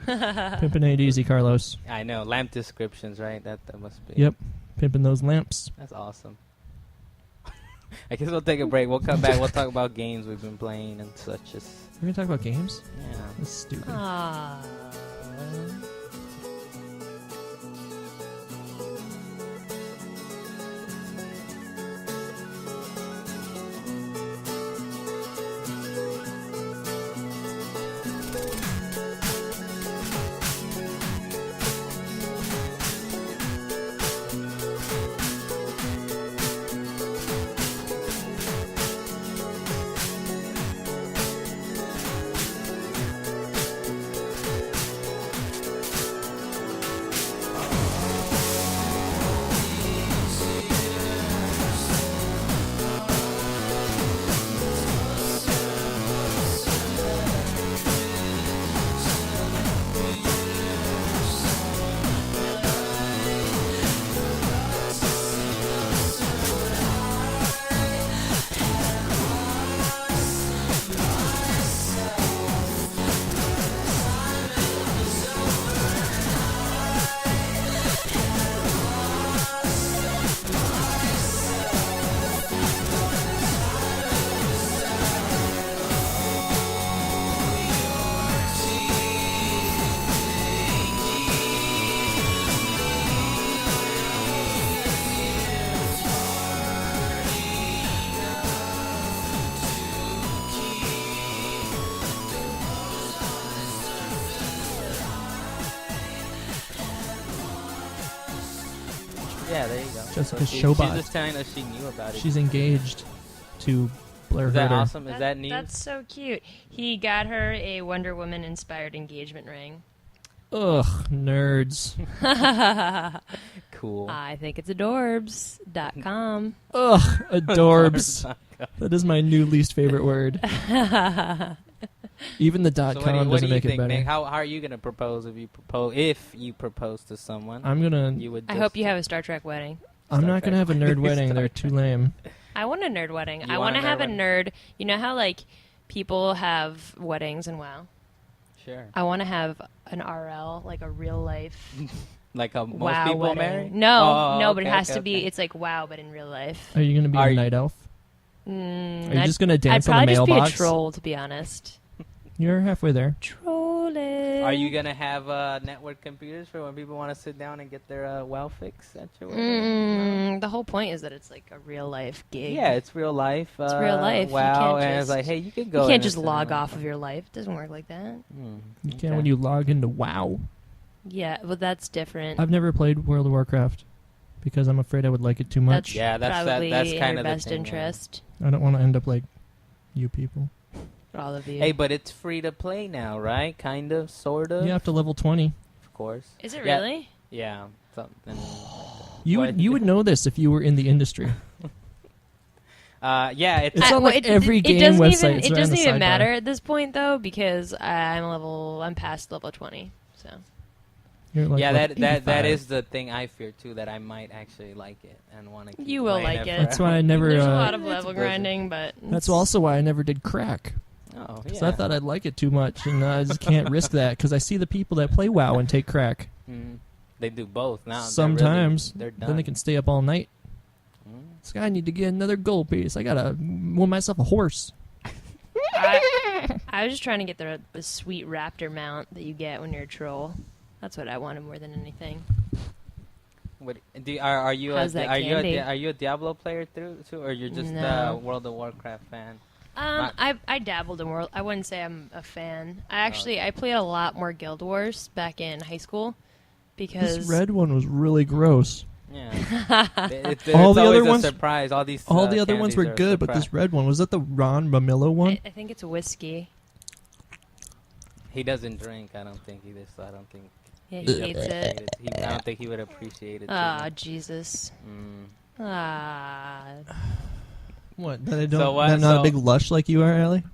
S1: Pimpin' ain't easy, Carlos.
S3: I know lamp descriptions, right? That must be.
S1: Yep, pimping those lamps.
S3: That's awesome. I guess we'll take a break. We'll come back. We'll talk about games we've been playing and such. Just
S1: We're gonna talk about games.
S3: yeah.
S1: That's stupid.
S2: Ah.
S3: Yeah, there you go.
S1: Jessica
S3: She's
S1: Showbot.
S3: just telling us she knew about it.
S1: She's engaged to Blair
S3: Is that
S1: Herter.
S3: awesome? Is that news?
S2: That's so cute. He got her a Wonder Woman inspired engagement ring.
S1: Ugh, nerds.
S3: Cool.
S2: I think it's adorbs.com.
S1: Ugh, adorbs. That is my new least favorite word. Even the
S3: So
S1: .com doesn't make it better.
S3: Nick? How are you gonna propose if you propose to someone?
S1: I'm gonna.
S3: You would.
S2: I
S3: just-
S2: hope you have a Star Trek wedding.
S1: I'm not gonna have a nerd wedding. They're too lame.
S2: I want a nerd wedding.
S3: You
S2: I
S3: want
S2: want to
S3: a
S2: have a
S3: nerd
S2: nerd. You know how like people have weddings and WoW.
S3: Sure.
S2: I want to have an RL, like a real life
S3: Like most
S2: WoW
S3: people
S2: wedding.
S3: marry?
S2: No,
S3: Oh,
S2: but it
S3: okay,
S2: has
S3: okay,
S2: to be.
S3: okay.
S2: It's like WoW, but in real life.
S1: Are you gonna be
S3: Are
S1: a
S3: you-
S1: night elf? Are you just gonna
S2: I'd
S1: dance on
S2: probably
S1: the
S2: just
S1: mailbox?
S2: be a troll, to be honest.
S1: You're halfway there.
S2: Trolling.
S3: Are you gonna have network computers for when people want to sit down and get their WoW fix at your wedding?
S2: The whole point is that it's like a real life gig.
S3: Yeah, it's real life.
S2: It's real life. You
S3: WoW,
S2: can't
S3: and it's
S2: just-
S3: like, hey, you can go.
S2: You
S3: in
S2: can't
S3: and
S2: just
S3: sit
S2: log
S3: down.
S2: off of your life. It doesn't work like that.
S1: You can when you log into WoW.
S2: Yeah, well, that's different.
S1: I've never played World of Warcraft because I'm afraid I would like it too much.
S3: Yeah, that's
S2: probably
S3: that's
S2: in
S3: kind
S2: your
S3: of the
S2: best
S3: thing, yeah.
S2: interest.
S1: I don't want to end up like you people.
S2: All of you.
S3: Hey, but it's free to play now, right? Kind of, sort of.
S1: You have to level 20.
S3: Of course.
S2: Is it
S3: Yeah.
S2: really?
S3: Yeah. Something.
S1: You
S3: What?
S1: would know this if you were in the industry.
S3: Yeah, it's
S1: It's on
S2: well,
S1: like every game
S2: doesn't
S1: website.
S2: Even,
S1: It's
S2: it
S1: right on
S2: doesn't
S1: the
S2: even
S1: sidebar.
S2: matter at this point though because I'm past level 20. So
S1: You're like,
S3: yeah,
S1: what,
S3: that
S1: 85?
S3: is the thing I fear too. That I might actually like it and want to.
S2: You will like it.
S1: That's why I never.
S2: there's a lot of
S3: It's
S2: level
S3: Blizzard.
S2: grinding, but
S1: That's also why I never did crack.
S3: Oh,
S1: Because
S3: yeah.
S1: I thought I'd like it too much, and I just can't risk that. Because I see the people that play WoW and take crack.
S3: They do both now.
S1: Sometimes,
S3: they're done.
S1: then they can stay up all night.
S3: Mm.
S1: This guy, I need to get another gold piece. I gotta win myself a horse.
S2: I was just trying to get the sweet raptor mount that you get when you're a troll. That's what I wanted more than anything.
S3: What, are you
S2: How's that candy?
S3: are you a Diablo player too, or you're just
S2: No.
S3: a World of Warcraft fan?
S2: I dabbled in World. I wouldn't say I'm a fan. I played a lot more Guild Wars back in high school because
S1: This red one was really gross.
S3: Yeah. It's
S1: All the
S3: always
S1: other
S3: a
S1: ones-
S3: surprise. All
S1: the other ones
S3: candies
S1: were
S3: are a
S1: good, but
S3: surprise.
S1: this red one, was that the Ron Mamillo one?
S2: I think it's whiskey.
S3: He doesn't drink. I don't think either. So I don't think.
S2: Yeah,
S3: he
S2: he
S3: would
S2: hates
S3: appreciate
S2: it.
S3: I don't think he would appreciate it. too
S2: Ah,
S3: much.
S2: Jesus.
S3: Mm.
S2: Ah.
S1: What? That I don't.
S3: So what-
S1: that I'm not
S3: so-
S1: a big lush like you are, Allie.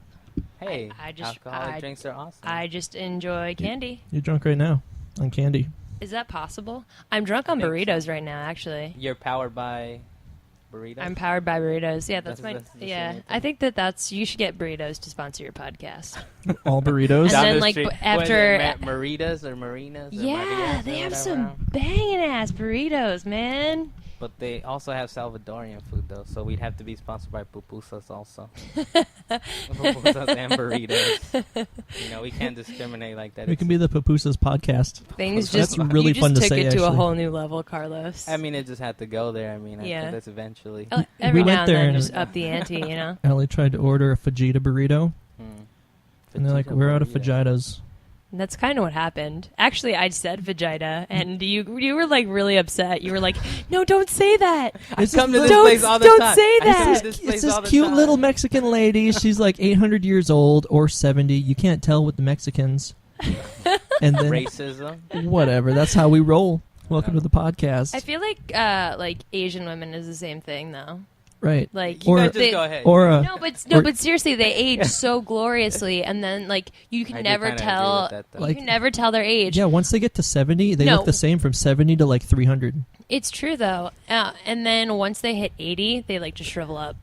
S3: Hey,
S2: I just-
S3: alcoholic
S2: I-
S3: drinks are awesome.
S2: I just enjoy candy.
S1: You're drunk right now on candy.
S2: Is that possible? I'm drunk on
S3: I think
S2: burritos right now, actually.
S3: You're powered by burritos.
S2: I'm powered by burritos. Yeah, that's
S3: That's the
S2: yeah.
S3: same
S2: I think that's you should get burritos to sponsor your podcast.
S1: All burritos.
S2: And
S3: Down
S2: then,
S3: the
S2: like,
S3: street.
S2: after-
S3: What is it, Maritas or Marinas? Or
S2: Yeah,
S3: Marias
S2: they
S3: or
S2: have
S3: whatever.
S2: some banging ass burritos, man.
S3: But they also have Salvadorian food though, so we'd have to be sponsored by pupusas also. Pupusas and burritos. You know, we can't discriminate like that.
S1: We can be the Papusas podcast.
S2: Things
S1: That's
S2: just
S1: really
S2: you
S1: fun to
S2: just took
S1: say,
S2: it to a
S1: actually.
S2: whole new level, Carlos.
S3: I mean, it just had to go there. I mean, I
S2: Yeah.
S3: think that's eventually.
S2: Every
S1: We went
S2: now and
S1: there
S2: then,
S1: and-
S2: just up the ante, you know.
S1: Allie tried to order a fajita burrito,
S3: Hmm.
S1: and they're like,
S3: Fajita
S1: "We're out of
S3: burrito.
S1: fajitas."
S2: And that's kind of what happened. Actually, I said vagina, and you were like really upset. You were like, "No, don't say that.
S3: I come to this
S2: Don't-
S3: place all the
S2: don't
S3: time.
S2: say
S3: I come
S2: that.
S3: to this place
S1: It's this
S3: all the
S1: cute
S3: time.
S1: little Mexican lady. She's like 800 years old or 70. You can't tell with the Mexicans. And then
S3: racism.
S1: whatever. That's how we roll. Welcome to the podcast.
S2: I feel like Asian women is the same thing though.
S1: Right.
S2: Like
S1: Or-
S3: You guys just
S2: they-
S3: go ahead.
S1: Or
S2: but seriously, they age so gloriously, and then like you
S3: I
S2: can
S3: do
S2: never
S3: kinda agree
S2: tell.
S3: with that, though.
S2: You
S1: Like-
S2: can never tell their age.
S1: yeah, once they get to 70, they
S2: No.
S1: look the same from 70 to like 300.
S2: It's true though, and then once they hit 80, they like to shrivel up.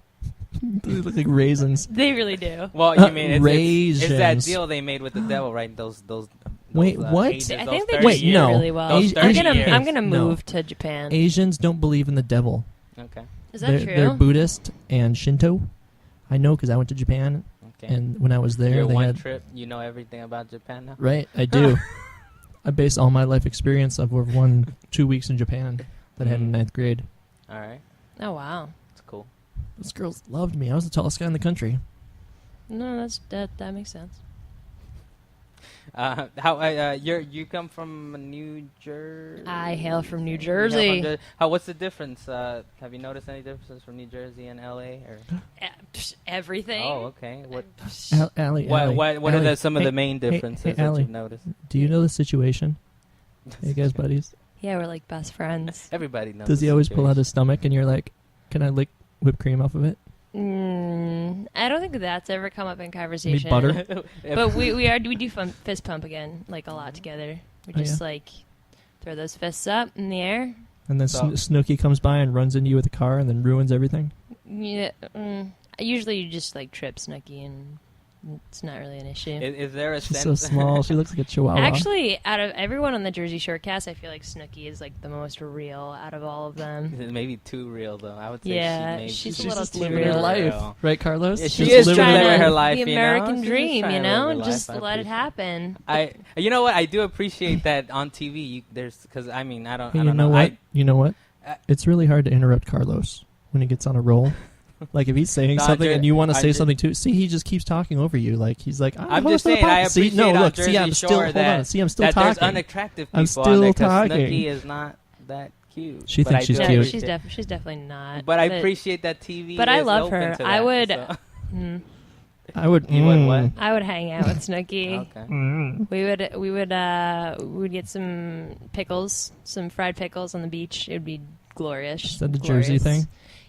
S1: They look like raisins.
S2: They really do.
S3: Well, you mean it's that
S1: Raisins.
S3: deal they made with the devil, right? Those
S1: Wait, what?
S3: ages,
S2: I
S3: those
S2: think they
S3: 30
S1: Wait,
S2: do
S3: years.
S1: no.
S2: really well.
S3: Those
S1: Asi-
S3: 30
S2: I'm
S3: years.
S2: gonna
S1: No.
S2: move to Japan.
S1: Asians don't believe in the devil.
S3: Okay.
S2: Is that true?
S1: They're Buddhist and Shinto. I know because I went to Japan,
S3: Okay.
S1: and when I was there,
S3: Your
S1: they
S3: one
S1: had
S3: trip, you know everything about Japan now.
S1: right. I do. I base all my life experience of 2 weeks in Japan that I had in 9th grade.
S3: All right,
S2: Oh wow.
S3: that's cool.
S1: Those girls loved me. I was the tallest guy in the country.
S2: No, that makes sense.
S3: You come from New Jersey?
S2: I hail from New
S3: You hail
S2: Jersey.
S3: from what's the difference? Have you noticed any differences from New Jersey and LA? Or?
S2: Everything.
S3: Oh, okay. What?
S1: Allie,
S3: What are some of the main
S1: hey,
S3: differences
S1: hey,
S3: that
S1: Allie.
S3: you've noticed?
S1: Do you know the situation? Hey, you guys, buddies.
S2: Yeah, we're like best friends.
S3: Everybody knows.
S1: Does
S3: the
S1: he always pull out
S3: situation.
S1: his stomach and you're like, can I lick whipped cream off of it?
S2: I don't think that's ever come up in conversation.
S1: butter?
S2: But we do fist pump again, like a lot together. We
S1: Oh,
S2: just
S1: yeah?
S2: like throw those fists up in the air.
S1: And then
S3: So-
S1: Snooki comes by and runs into you with a car and then ruins everything?
S2: Yeah. Usually you just like trip Snooki and it's not really an issue.
S3: Is there a
S1: She's
S3: sense?
S1: so small. She looks like a chihuahua.
S2: Actually, out of everyone on the Jersey Shore cast, I feel like Snooki is like the most real out of all of them.
S3: Maybe too real though. I would say
S2: Yeah,
S3: she's
S2: she's a
S1: She's
S2: little
S1: just
S2: too
S1: living
S2: real.
S1: her life.
S3: Real.
S1: Right, Carlos?
S3: Yeah,
S1: She's
S3: she
S1: just
S3: is
S1: living
S3: trying
S1: her
S3: to live
S1: life.
S3: her life,
S2: the
S3: you know?
S2: American
S3: She's just
S2: dream,
S3: trying
S2: you
S3: to live her
S2: know,
S3: life.
S2: just
S3: I
S2: let it
S3: appreciate
S2: happen.
S3: you know what? I do appreciate that on TV. There's because I mean I don't.
S1: Hey,
S3: I
S1: you
S3: don't
S1: know what?
S3: I,
S1: You know what?
S3: Uh,
S1: It's really hard to interrupt Carlos when he gets on a roll. Like if he's saying
S3: No,
S1: something and you want to
S3: I
S1: say
S3: just-
S1: something too. See, he just keeps talking over you. Like he's like,
S3: I'm just saying. I appreciate
S1: See, no,
S3: on
S1: look.
S3: Jersey
S1: See, I'm
S3: Shore
S1: still. Hold
S3: that,
S1: on. See, I'm still
S3: that
S1: talking.
S3: there's unattractive people
S1: I'm
S3: on
S1: still
S3: there 'cause
S1: talking.
S3: Snooki is not that cute.
S1: She
S3: But
S1: thinks
S3: I
S1: she's
S3: do
S1: cute.
S2: No,
S3: appreciate-
S2: she's definitely not.
S3: But I appreciate that TV.
S2: But I
S3: is
S2: love
S3: open
S2: her.
S3: to
S2: I
S3: that,
S2: would-
S3: so-
S1: I would.
S3: You would what?
S2: I would hang out with Snooki.
S3: Okay.
S2: We would get some pickles, some fried pickles on the beach. It would be glorious.
S1: Is that the Jersey
S2: Glorious.
S1: thing?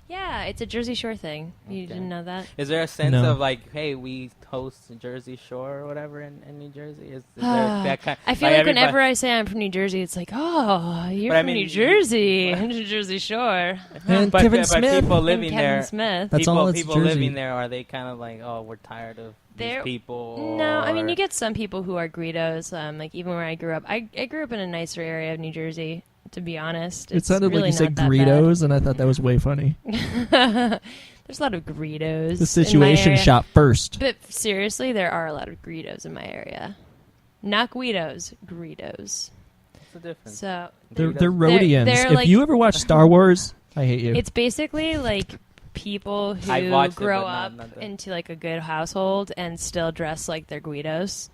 S2: Yeah, it's a Jersey Shore thing. You
S3: Okay.
S2: didn't know that?
S3: Is there a sense
S1: No.
S3: of like, hey, we host Jersey Shore or whatever in New Jersey? Is there that kind?
S2: I feel like
S3: everybody-
S2: whenever I say I'm from New Jersey, it's like, oh, you're
S3: But I
S2: from
S3: mean,
S2: New Jersey, Jersey Shore.
S1: And
S3: but,
S1: Kevin
S3: but
S1: Smith.
S3: people
S2: And
S3: living
S2: Kevin
S3: there,
S2: Smith.
S1: That's
S3: people,
S1: all it's
S3: people
S1: Jersey.
S3: living there, are they kind of like, oh, we're tired of
S2: They're-
S3: these people?
S2: No, I mean,
S3: or-
S2: you get some people who are greedos. Like even where I grew up, I grew up in a nicer area of New Jersey. To be honest,
S1: It sounded
S2: really
S1: like you said
S2: not that
S1: Greedos, and I thought that was way funny.
S2: bad. There's a lot of greedos.
S1: The
S2: in my
S1: situation
S2: area.
S1: shot first.
S2: But seriously, there are a lot of greedos in my area. Not Guidos, greedos.
S3: What's the difference?
S2: So
S1: They're Rhodians.
S2: they're
S1: If
S2: like-
S1: you ever watch Star Wars, I hate you.
S2: it's basically like people
S3: I've
S2: who
S3: watched it,
S2: grow
S3: but not-
S2: up
S3: not the-
S2: into like a good household and still dress like they're Guidos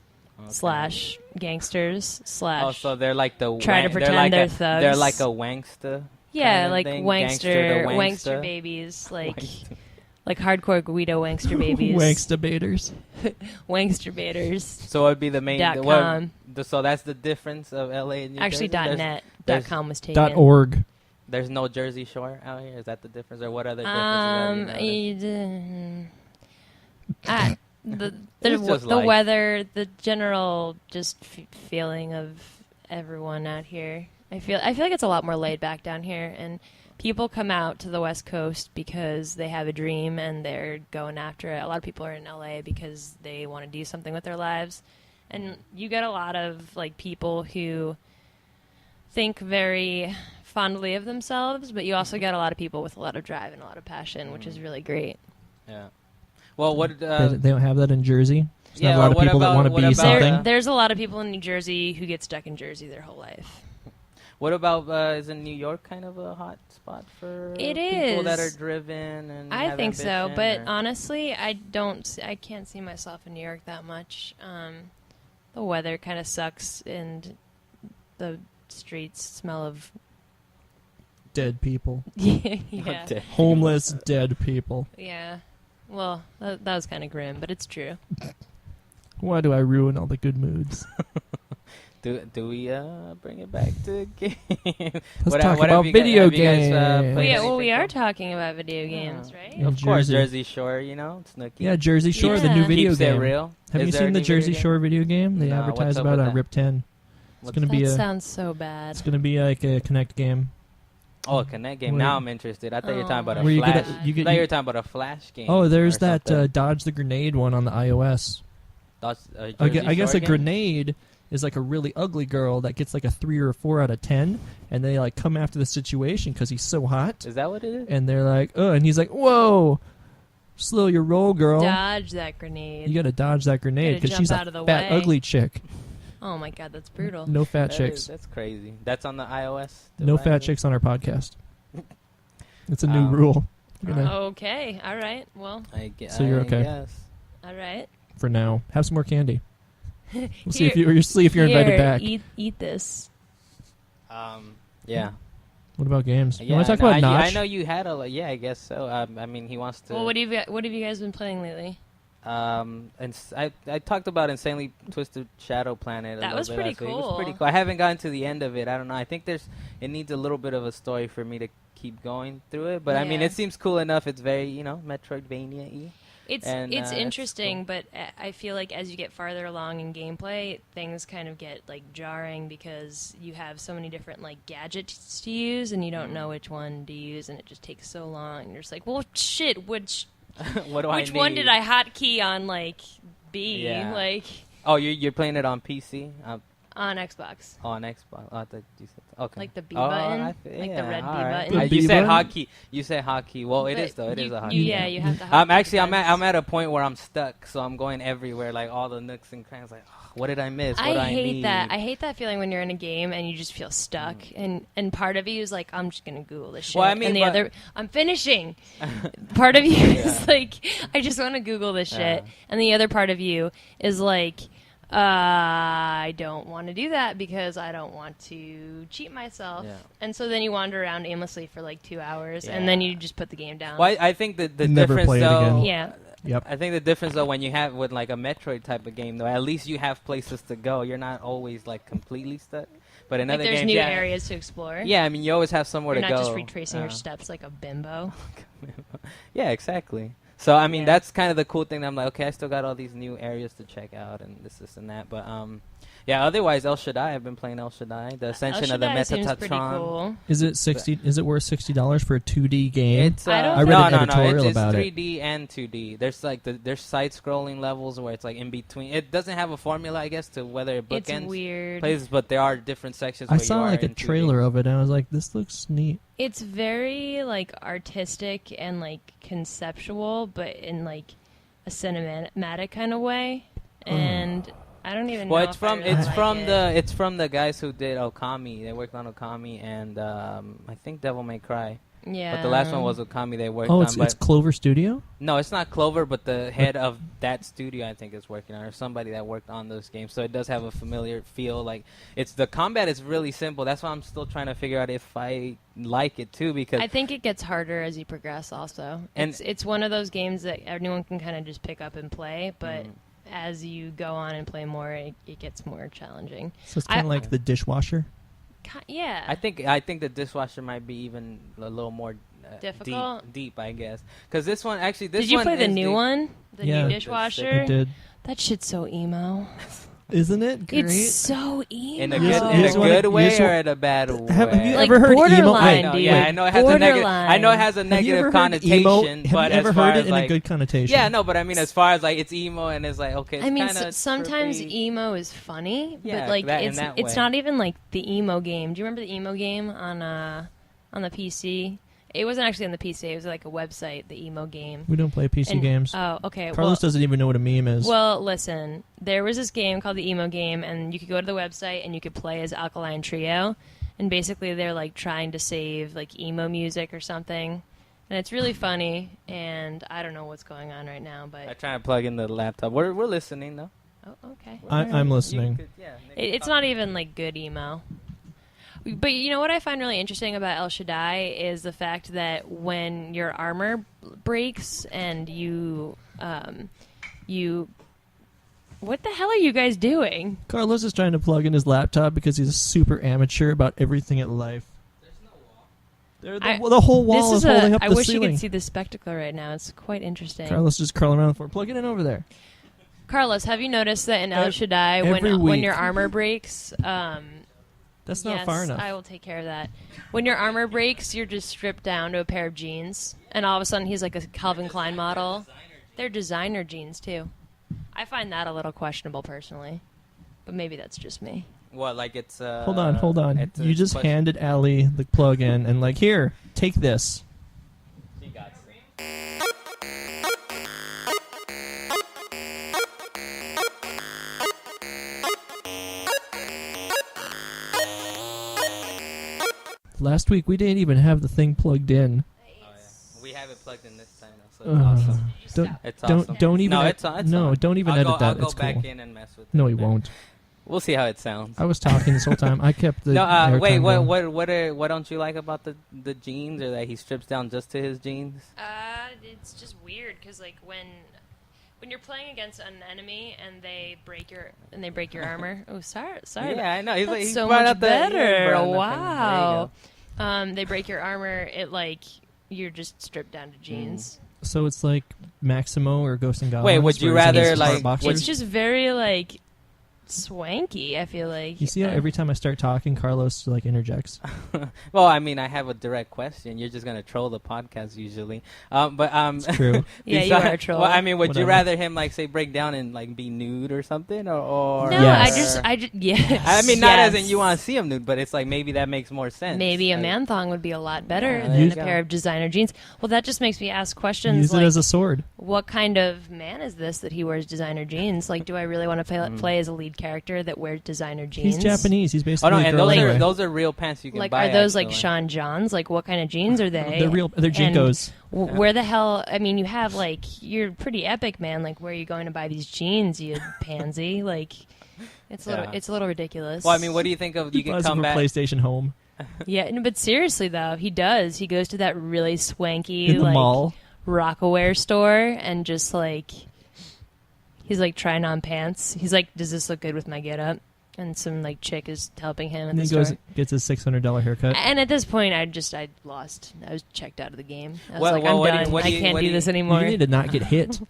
S3: Okay.
S2: / gangsters /
S3: Oh, so they're like the
S2: try to
S3: they're
S2: pretend
S3: like
S2: they're
S3: a,
S2: thugs.
S3: They're like a wankster.
S2: yeah,
S3: kinda
S2: like
S3: thing?
S2: wankster
S3: Gangster to
S2: babies, like
S3: Wankster.
S2: like hardcore Guido wankster babies,
S1: Wanks debaters.
S2: wankster baiters.
S3: So it'd be the main.
S2: Dot
S3: what-
S2: com.
S3: so that's the difference of LA and New
S2: Actually,
S3: Jersey?
S2: .net.
S3: there's-
S2: .com was taken.
S1: .org.
S3: There's no Jersey Shore out here. Is that the difference, or what other differences have you noticed?
S2: The
S3: It's just
S2: the
S3: life.
S2: weather, the general just feeling of everyone out here. I feel like it's a lot more laid back down here, and people come out to the West Coast because they have a dream and they're going after it. A lot of people are in LA because they want to do something with their lives, and you get a lot of like people who think very fondly of themselves, but you also get a lot of people with a lot of drive and a lot of passion, which is really great.
S3: Yeah. Well, what?
S1: They don't have that in Jersey. There's
S3: yeah,
S1: not a lot of
S3: what
S1: people that
S3: about-
S1: want to
S3: what
S1: be
S3: about,
S1: something.
S2: There's a lot of people in New Jersey who get stuck in Jersey their whole life.
S3: What about? Isn't New York kind of a hot spot for
S2: It
S3: people that are
S2: is.
S3: driven and
S2: I
S3: have
S2: think so,
S3: ambition,
S2: but
S3: or-
S2: honestly, I can't see myself in New York that much. The weather kind of sucks, and the streets smell of
S1: Dead people.
S2: yeah,
S3: Dead.
S1: Homeless, dead people.
S2: yeah. Well, that was kind of grim, but it's true.
S1: Why do I ruin all the good moods?
S3: Do we bring it back to games?
S1: Let's talk about video games.
S2: We are talking about video games, right?
S1: In
S3: Of course,
S1: Jersey.
S3: Jersey Shore. You know, Snooki.
S1: Yeah, Jersey Shore, the
S2: Yeah.
S1: new video
S3: Keeps
S1: game.
S3: it real.
S1: Have
S3: Is
S1: you
S3: there
S1: seen
S3: a
S1: the
S3: new
S1: Jersey
S3: video game?
S1: Shore video game? They
S3: No,
S1: advertise
S3: what's up
S1: about
S3: with
S1: on
S3: that?
S1: Rip 10. It's gonna be
S2: That
S1: a.
S2: sounds so bad.
S1: It's gonna be like a Connect game.
S3: Oh, a Connect game.
S1: Wait.
S3: Now I'm interested. I thought you were talking about a
S1: Where you
S3: Flash.
S1: get a- you
S3: I
S1: get-
S3: thought you
S1: you-
S3: were talking about a Flash game.
S1: Oh, there's
S3: or
S1: that
S3: something.
S1: dodge the grenade one on the iOS.
S3: That's a
S1: I
S3: Jersey
S1: guess
S3: Shore
S1: a
S3: game?
S1: grenade is like a really ugly girl that gets like a 3 or a 4 out of 10, and they like come after the situation because he's so hot,
S3: Is that what it is?
S1: and they're like, oh, and he's like, whoa, slow your roll, girl.
S2: Dodge that grenade.
S1: You gotta dodge that grenade
S2: Gotta
S1: because
S2: jump
S1: she's
S2: out
S1: a
S2: of the
S1: fat,
S2: way.
S1: ugly chick.
S2: Oh my god, that's brutal.
S1: No fat
S3: That
S1: chicks.
S3: is- that's crazy. That's on the iOS.
S1: No fat
S3: device?
S1: chicks on our podcast. It's a new
S3: Um,
S1: rule. We're gonna-
S2: Okay, all right. Well,
S3: I guess.
S1: So you're okay.
S3: Yes.
S2: all right.
S1: for now. Have some more candy. We'll see if you're invited back.
S2: Eat this.
S3: Yeah.
S1: What about games? You
S3: Yeah,
S1: want to talk about Notch?
S3: I know you had a. Yeah, I guess so. I mean, he wants to.
S2: Well, what have you guys been playing lately?
S3: And I talked about Insanely Twisted Shadow Planet.
S2: That was pretty cool.
S3: It was pretty cool. I haven't gotten to the end of it. I don't know. I think it needs a little bit of a story for me to keep going through it. But I mean, it seems cool enough. It's very Metroidvania-y.
S2: It's interesting, cool. But I feel like as you get farther along in gameplay, things kind of get like jarring because you have so many different like gadgets to use, and you don't know which one to use, and it just takes so long. And you're just like, well, shit, which which one did I hotkey on like B?
S3: Yeah.
S2: Like,
S3: oh, you're playing it on PC.
S2: On Xbox.
S3: Oh, on Xbox. Oh, I thought you said okay.
S2: Like the B button, like the red B button.
S3: You said
S1: button?
S3: hotkey. You said hotkey. Well, it is though. It is a hotkey.
S2: Yeah, you have to. I'm
S3: at a point where I'm stuck, so I'm going everywhere, like all the nooks and crannies. Like, oh, what did I miss? What
S2: I hate
S3: need?
S2: that. I hate that feeling when you're in a game and you just feel stuck, and part of you is like, I'm just gonna Google this shit.
S3: Well, I mean,
S2: and the other, I'm finishing. Part of you is like, I just want to Google this shit, and the other part of you is like, I don't want to do that because I don't want to cheat myself. Yeah. And so then you wander around aimlessly for like 2 hours, and then you just put the game down.
S3: Well, I think the
S1: Never
S3: difference
S1: play it
S3: though.
S1: again.
S2: Yeah.
S1: Yep.
S3: I think the difference though, when you have with like a Metroid type of game though, at least you have places to go. You're not always like completely stuck. But in other
S2: there's
S3: games,
S2: new areas to explore.
S3: Yeah, I mean, you always have somewhere
S2: You're
S3: to go.
S2: not just retracing your steps like a bimbo.
S3: Yeah, exactly. So, I mean, that's kind of the cool thing. That I'm like, okay, I still got all these new areas to check out and this and that. But, yeah, otherwise, El Shaddai, I've been playing El Shaddai, the Ascension of the Metatron.
S2: Cool.
S1: Is it $60? Is it worth $60 for a 2D game?
S3: It's,
S1: I read an editorial
S3: it's
S1: about
S3: 3D and 2D. There's like there's side-scrolling levels where it's like in between. It doesn't have a formula, I guess, to whether it bookends
S2: it's weird.
S3: places, but there are different sections.
S1: I saw like a trailer of it, and I was like, "This looks neat."
S2: It's very like artistic and like conceptual, but in like a cinematic kind of way, and. I don't even know.
S3: Well, it's from the guys who did Okami. They worked on Okami and I think Devil May Cry.
S2: Yeah.
S3: But the last one was Okami. They worked on.
S1: It's Clover Studio?
S3: No, it's not Clover, but the head of that studio I think is working on, or somebody that worked on those games. So it does have a familiar feel. Like the combat is really simple. That's why I'm still trying to figure out if I like it too, because
S2: I think it gets harder as you progress. Also, it's one of those games that anyone can kind of just pick up and play, but. As you go on and play more, it gets more challenging.
S1: So it's kind of like the dishwasher?
S2: Yeah.
S3: I think the dishwasher might be even a little more
S2: difficult?
S3: Deep, I guess. Because this one,
S2: Did you play the new one? The new dishwasher?
S1: I did.
S2: That shit's so emo.
S1: Isn't it great?
S2: It's so emo.
S3: In a good way or in a bad way?
S1: Have you
S2: like
S1: ever heard emo?
S3: I know it has a negative. I know it has a negative connotation.
S1: Have you ever heard it in a good connotation?
S3: Yeah, no, but I mean, as far as like it's emo and it's like okay. It's
S2: I mean,
S3: trippy.
S2: sometimes emo is funny, but like it's not even like the emo game. Do you remember the emo game on the PC? It wasn't actually on the PC. It was like a website, the emo game.
S1: We don't play PC games.
S2: Oh, okay.
S1: Carlos doesn't even know what a meme is.
S2: Well, listen. There was this game called the emo game, and you could go to the website and you could play as Alkaline Trio. And basically they're like trying to save like emo music or something. And it's really funny, and I don't know what's going on right now, but...
S3: I'm trying to plug in the laptop. We're listening, though.
S2: Oh, okay.
S1: I'm listening.
S2: It's not even like good emo. But you know what I find really interesting about El Shaddai is the fact that when your armor breaks and you what the hell are you guys doing?
S1: Carlos is trying to plug in his laptop because he's super amateur about everything in life. There's no wall. The whole wall is holding up the ceiling.
S2: I wish you could see this spectacle right now. It's quite interesting.
S1: Carlos just curling around the floor. Plug it in over there.
S2: Carlos, have you noticed that in El Shaddai, when your armor breaks...
S1: That's not far enough.
S2: I will take care of that. When your armor breaks, you're just stripped down to a pair of jeans, and all of a sudden he's like a Calvin Klein model. They're designer jeans too. I find that a little questionable personally, but maybe that's just me.
S3: What, like it's...
S1: Hold on. You just handed Allie the plug-in and like, here, take this.
S3: She got it.
S1: Last week we didn't even have the thing plugged in.
S3: Oh, yeah. We have it plugged in this time. So it's awesome. It's awesome.
S1: Don't even.
S3: No,
S1: ed-
S3: it's
S1: no,
S3: fun.
S1: don't even
S3: I'll
S1: edit
S3: go,
S1: that.
S3: I'll go
S1: It's
S3: back
S1: cool.
S3: in and mess with it.
S1: No, he won't.
S3: We'll see how it sounds.
S1: I was talking this whole time. I kept the.
S3: No, wait.
S1: airtime going.
S3: What don't you like about the jeans, or that he strips down just to his jeans?
S2: It's just weird because like when you're playing against an enemy and they break your armor. Oh, sorry.
S3: Yeah, I know. He's
S2: That's
S3: like, he
S2: so
S3: brought
S2: much
S3: out the
S2: better.
S3: brought out the thing.
S2: Wow.
S3: There you
S2: They break your armor. It like you're just stripped down to jeans.
S1: So it's like Maximo or Ghost and Goblins.
S3: Wait, would you
S1: where it's
S3: rather,
S1: just
S3: like-
S1: smart boxers?
S2: It's just very like swanky. I feel like.
S1: You see how every time I start talking, Carlos like interjects.
S3: Well, I mean, I have a direct question. You're just gonna troll the podcast usually,
S1: It's true.
S2: Yeah, you are a troll.
S3: Well, I mean, would you
S1: Whatever.
S3: rather him like say break down and like be nude or something, or
S2: No,
S1: Yes.
S2: I just yes.
S3: I mean, not as in
S2: yes.
S3: you want to see him nude, but it's like maybe that makes more sense.
S2: Maybe a
S3: Like,
S2: man thong would be a lot better
S3: Yeah, there
S2: than
S3: you
S2: a
S3: go.
S2: pair of designer jeans. Well, that just makes me ask questions
S1: Use
S2: like,
S1: it as a sword.
S2: what kind of man is this that he wears designer jeans? Like, do I really want to play as a lead character that wears designer jeans?
S1: He's Japanese. He's
S3: Oh
S1: basically
S3: no,
S1: a
S3: and
S1: girl
S3: those
S1: anyway.
S3: are those are real pants you can
S2: Like,
S3: buy.
S2: are those like
S3: actually.
S2: Sean Johns? Like, what kind of jeans are they?
S1: They're real. They're
S2: And
S1: Jinkos.
S2: Where the hell? I mean, you have like you're pretty epic, man. Like, where are you going to buy these jeans, you pansy? Like, it's a little,
S3: Yeah.
S2: it's a little ridiculous.
S3: Well, I mean, what do you think of? You can
S1: Buys
S3: come
S1: him a
S3: back.
S1: PlayStation Home
S2: Yeah, no, but seriously though, he does. He goes to that really swanky
S1: in the
S2: like
S1: mall.
S2: Rockaware store and just like he's like trying on pants. He's like, "Does this look good with my getup?" And some like chick is helping him in
S1: And
S2: the
S1: he
S2: store.
S1: goes gets his $600 haircut.
S2: And at this point, I lost. I was checked out of the game. I was
S3: Well,
S2: like,
S3: well,
S2: I'm
S3: what do you-
S2: done.
S3: what do
S2: I
S3: you-
S2: can't
S3: what
S2: do
S3: do you-
S2: this
S1: You
S2: anymore.
S1: need to not get hit.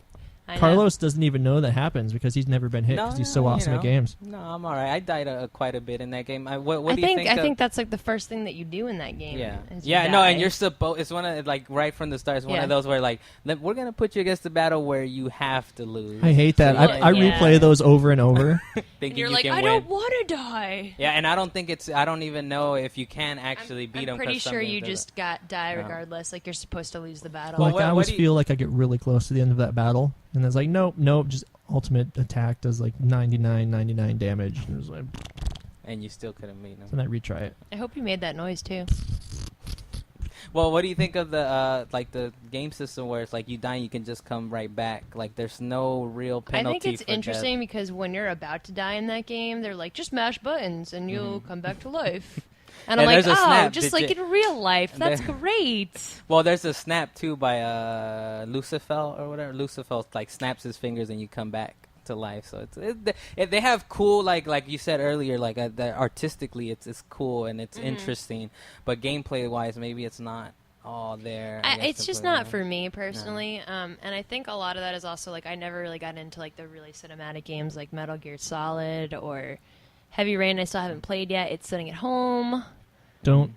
S2: I know.
S1: Carlos doesn't even know that happens because he's never been hit because he's so
S3: you
S1: awesome
S3: know.
S1: at games.
S3: No, I'm all right. I died quite a bit in that game. What
S2: I
S3: do you
S2: think
S3: think?
S2: I
S3: of-
S2: think that's like the first thing that you do in that game.
S3: Yeah,
S2: is you
S3: yeah, no, and
S2: die.
S3: you're supposed. It's one of like right from the start. It's one
S2: Yeah.
S3: of those where like we're gonna put you against the battle where you have to lose.
S1: I hate that.
S3: So,
S1: I
S2: yeah.
S1: replay those over and over.
S3: thinking
S2: And you're
S3: you
S2: like,
S3: can
S2: I
S3: win.
S2: don't want to die.
S3: Yeah, and I don't think it's. I don't even know if you can actually beat them.
S2: I'm pretty sure you just die regardless. Like you're supposed to lose the battle.
S3: Well,
S1: Like I
S3: what
S1: always
S3: do you-
S1: feel like I get really close to the end of that battle, and it's like, nope, just ultimate attack does like 99 damage. And, it was like,
S3: and you still couldn't beat them.
S1: and I retry it.
S2: I hope you made that noise too.
S3: Well, what do you think of the like the game system where it's like you die, and you can just come right back? Like there's no real
S2: I
S3: penalty.
S2: think it's
S3: for
S2: interesting because when you're about to die in that game, they're like, just mash buttons and you'll come back to life. And I'm
S3: And
S2: like,
S3: there's a
S2: oh,
S3: snap,
S2: just
S3: did
S2: like
S3: you-
S2: in real life. That's
S3: There-
S2: great.
S3: Death. Well, there's a snap too by Lucifel or whatever. Lucifel like snaps his fingers and you come back to life. So they have cool like you said earlier, like that artistically it's cool and it's interesting, but gameplay wise maybe it's not all there. I guess,
S2: It's just
S3: completely.
S2: not for me personally. And I think a lot of that is also like I never really got into like the really cinematic games like Metal Gear Solid or Heavy Rain. I still haven't played yet. It's sitting at home.
S1: Don't.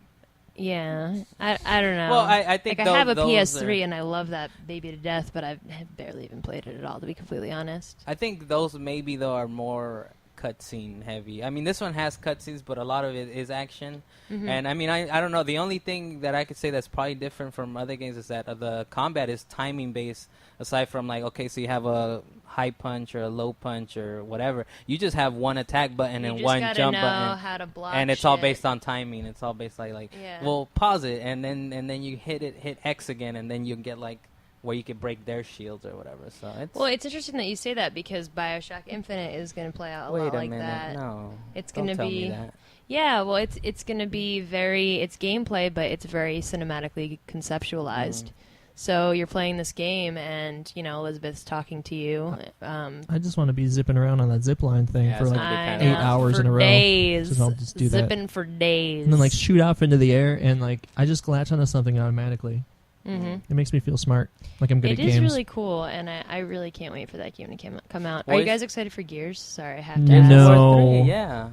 S2: Yeah, I don't know.
S3: Well, I think
S2: like I have a
S3: those
S2: PS3
S3: are-
S2: and I love that baby to death, but I've barely even played it at all, to be completely honest.
S3: I think those maybe though are more cutscene heavy. I mean, this one has cutscenes, but a lot of it is action. And I mean, I don't know. The only thing that I could say that's probably different from other games is that the combat is timing based. Aside from like, okay, so you have a high punch or a low punch or whatever, you just have one attack button
S2: You
S3: and
S2: just
S3: one
S2: gotta
S3: jump
S2: know
S3: button.
S2: how to block
S3: And it's all
S2: shit.
S3: based on timing. It's all based like
S2: Yeah.
S3: well, pause it and then you hit X again and then you get like where you can break their shields or whatever. So it's
S2: Well, it's interesting that you say that because BioShock Infinite is going to play out a
S3: wait
S2: lot
S3: a
S2: like
S3: minute,
S2: that.
S3: no,
S2: It's
S3: don't
S2: gonna
S3: tell
S2: be
S3: me that.
S2: Yeah, well, it's going to be it's gameplay, but it's very cinematically conceptualized. So you're playing this game, and Elizabeth's talking to you.
S1: I just want to be zipping around on that zip line thing
S3: Yeah,
S1: for
S3: it's
S1: like
S3: gonna be
S2: I
S3: kinda
S1: 8
S2: know,
S1: hours
S2: for
S1: in a row.
S2: Days,
S1: So I'll just do that.
S2: zipping for days,
S1: And then like shoot off into the air and like I just latch onto something automatically.
S2: hmm
S1: It makes me feel smart, like I'm good
S2: It
S1: at
S2: is
S1: games.
S2: really cool, and I really can't wait for that game to come out.
S3: Well,
S2: Are you
S3: it's-
S2: guys excited for Gears? Sorry, I have to.
S1: No.
S2: ask.
S1: No.
S3: War 3, yeah.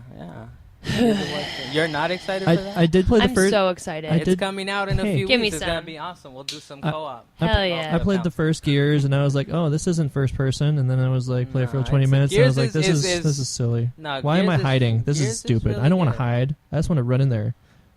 S3: You're not excited for that?
S1: I did play the
S2: I'm
S1: first.
S2: so excited.
S1: I
S3: It's
S1: did-
S3: coming out in a
S1: Hey.
S3: few
S2: Give me
S3: weeks. It's gonna
S2: some.
S3: be awesome. We'll do some
S1: I-
S3: co-op.
S2: Hell yeah.
S1: I played the first Gears and I was like, oh, this isn't first person. And then I was like, play it for
S3: Nah,
S1: 20
S3: it's-
S1: minutes and I was
S3: Gears
S1: like,
S3: is-
S1: this is silly.
S3: No,
S1: Why am I
S3: Gears is-
S1: hiding? This
S3: Gears
S1: is stupid.
S3: really
S1: I don't want to
S3: good.
S1: hide. I just want to run in there.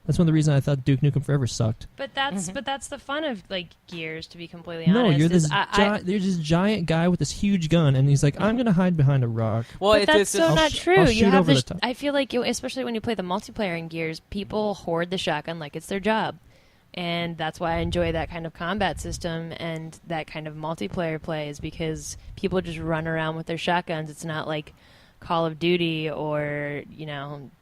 S1: That's one of the reasons I thought Duke Nukem Forever sucked.
S2: But that's the fun of like Gears, to be completely
S1: No,
S2: honest.
S1: you're
S2: is
S1: this
S2: I-
S1: this giant guy with this huge gun, and he's like, I'm gonna hide behind a rock.
S3: Well,
S2: but
S3: it's
S2: that's
S3: it's
S2: so
S3: just,
S2: not true.
S1: I'll
S2: You
S1: shoot
S2: have
S1: over
S2: this.
S1: the top.
S2: I feel like, especially when you play the multiplayer in Gears, people hoard the shotgun like it's their job. And that's why I enjoy that kind of combat system and that kind of multiplayer play, is because people just run around with their shotguns. It's not like Call of Duty or,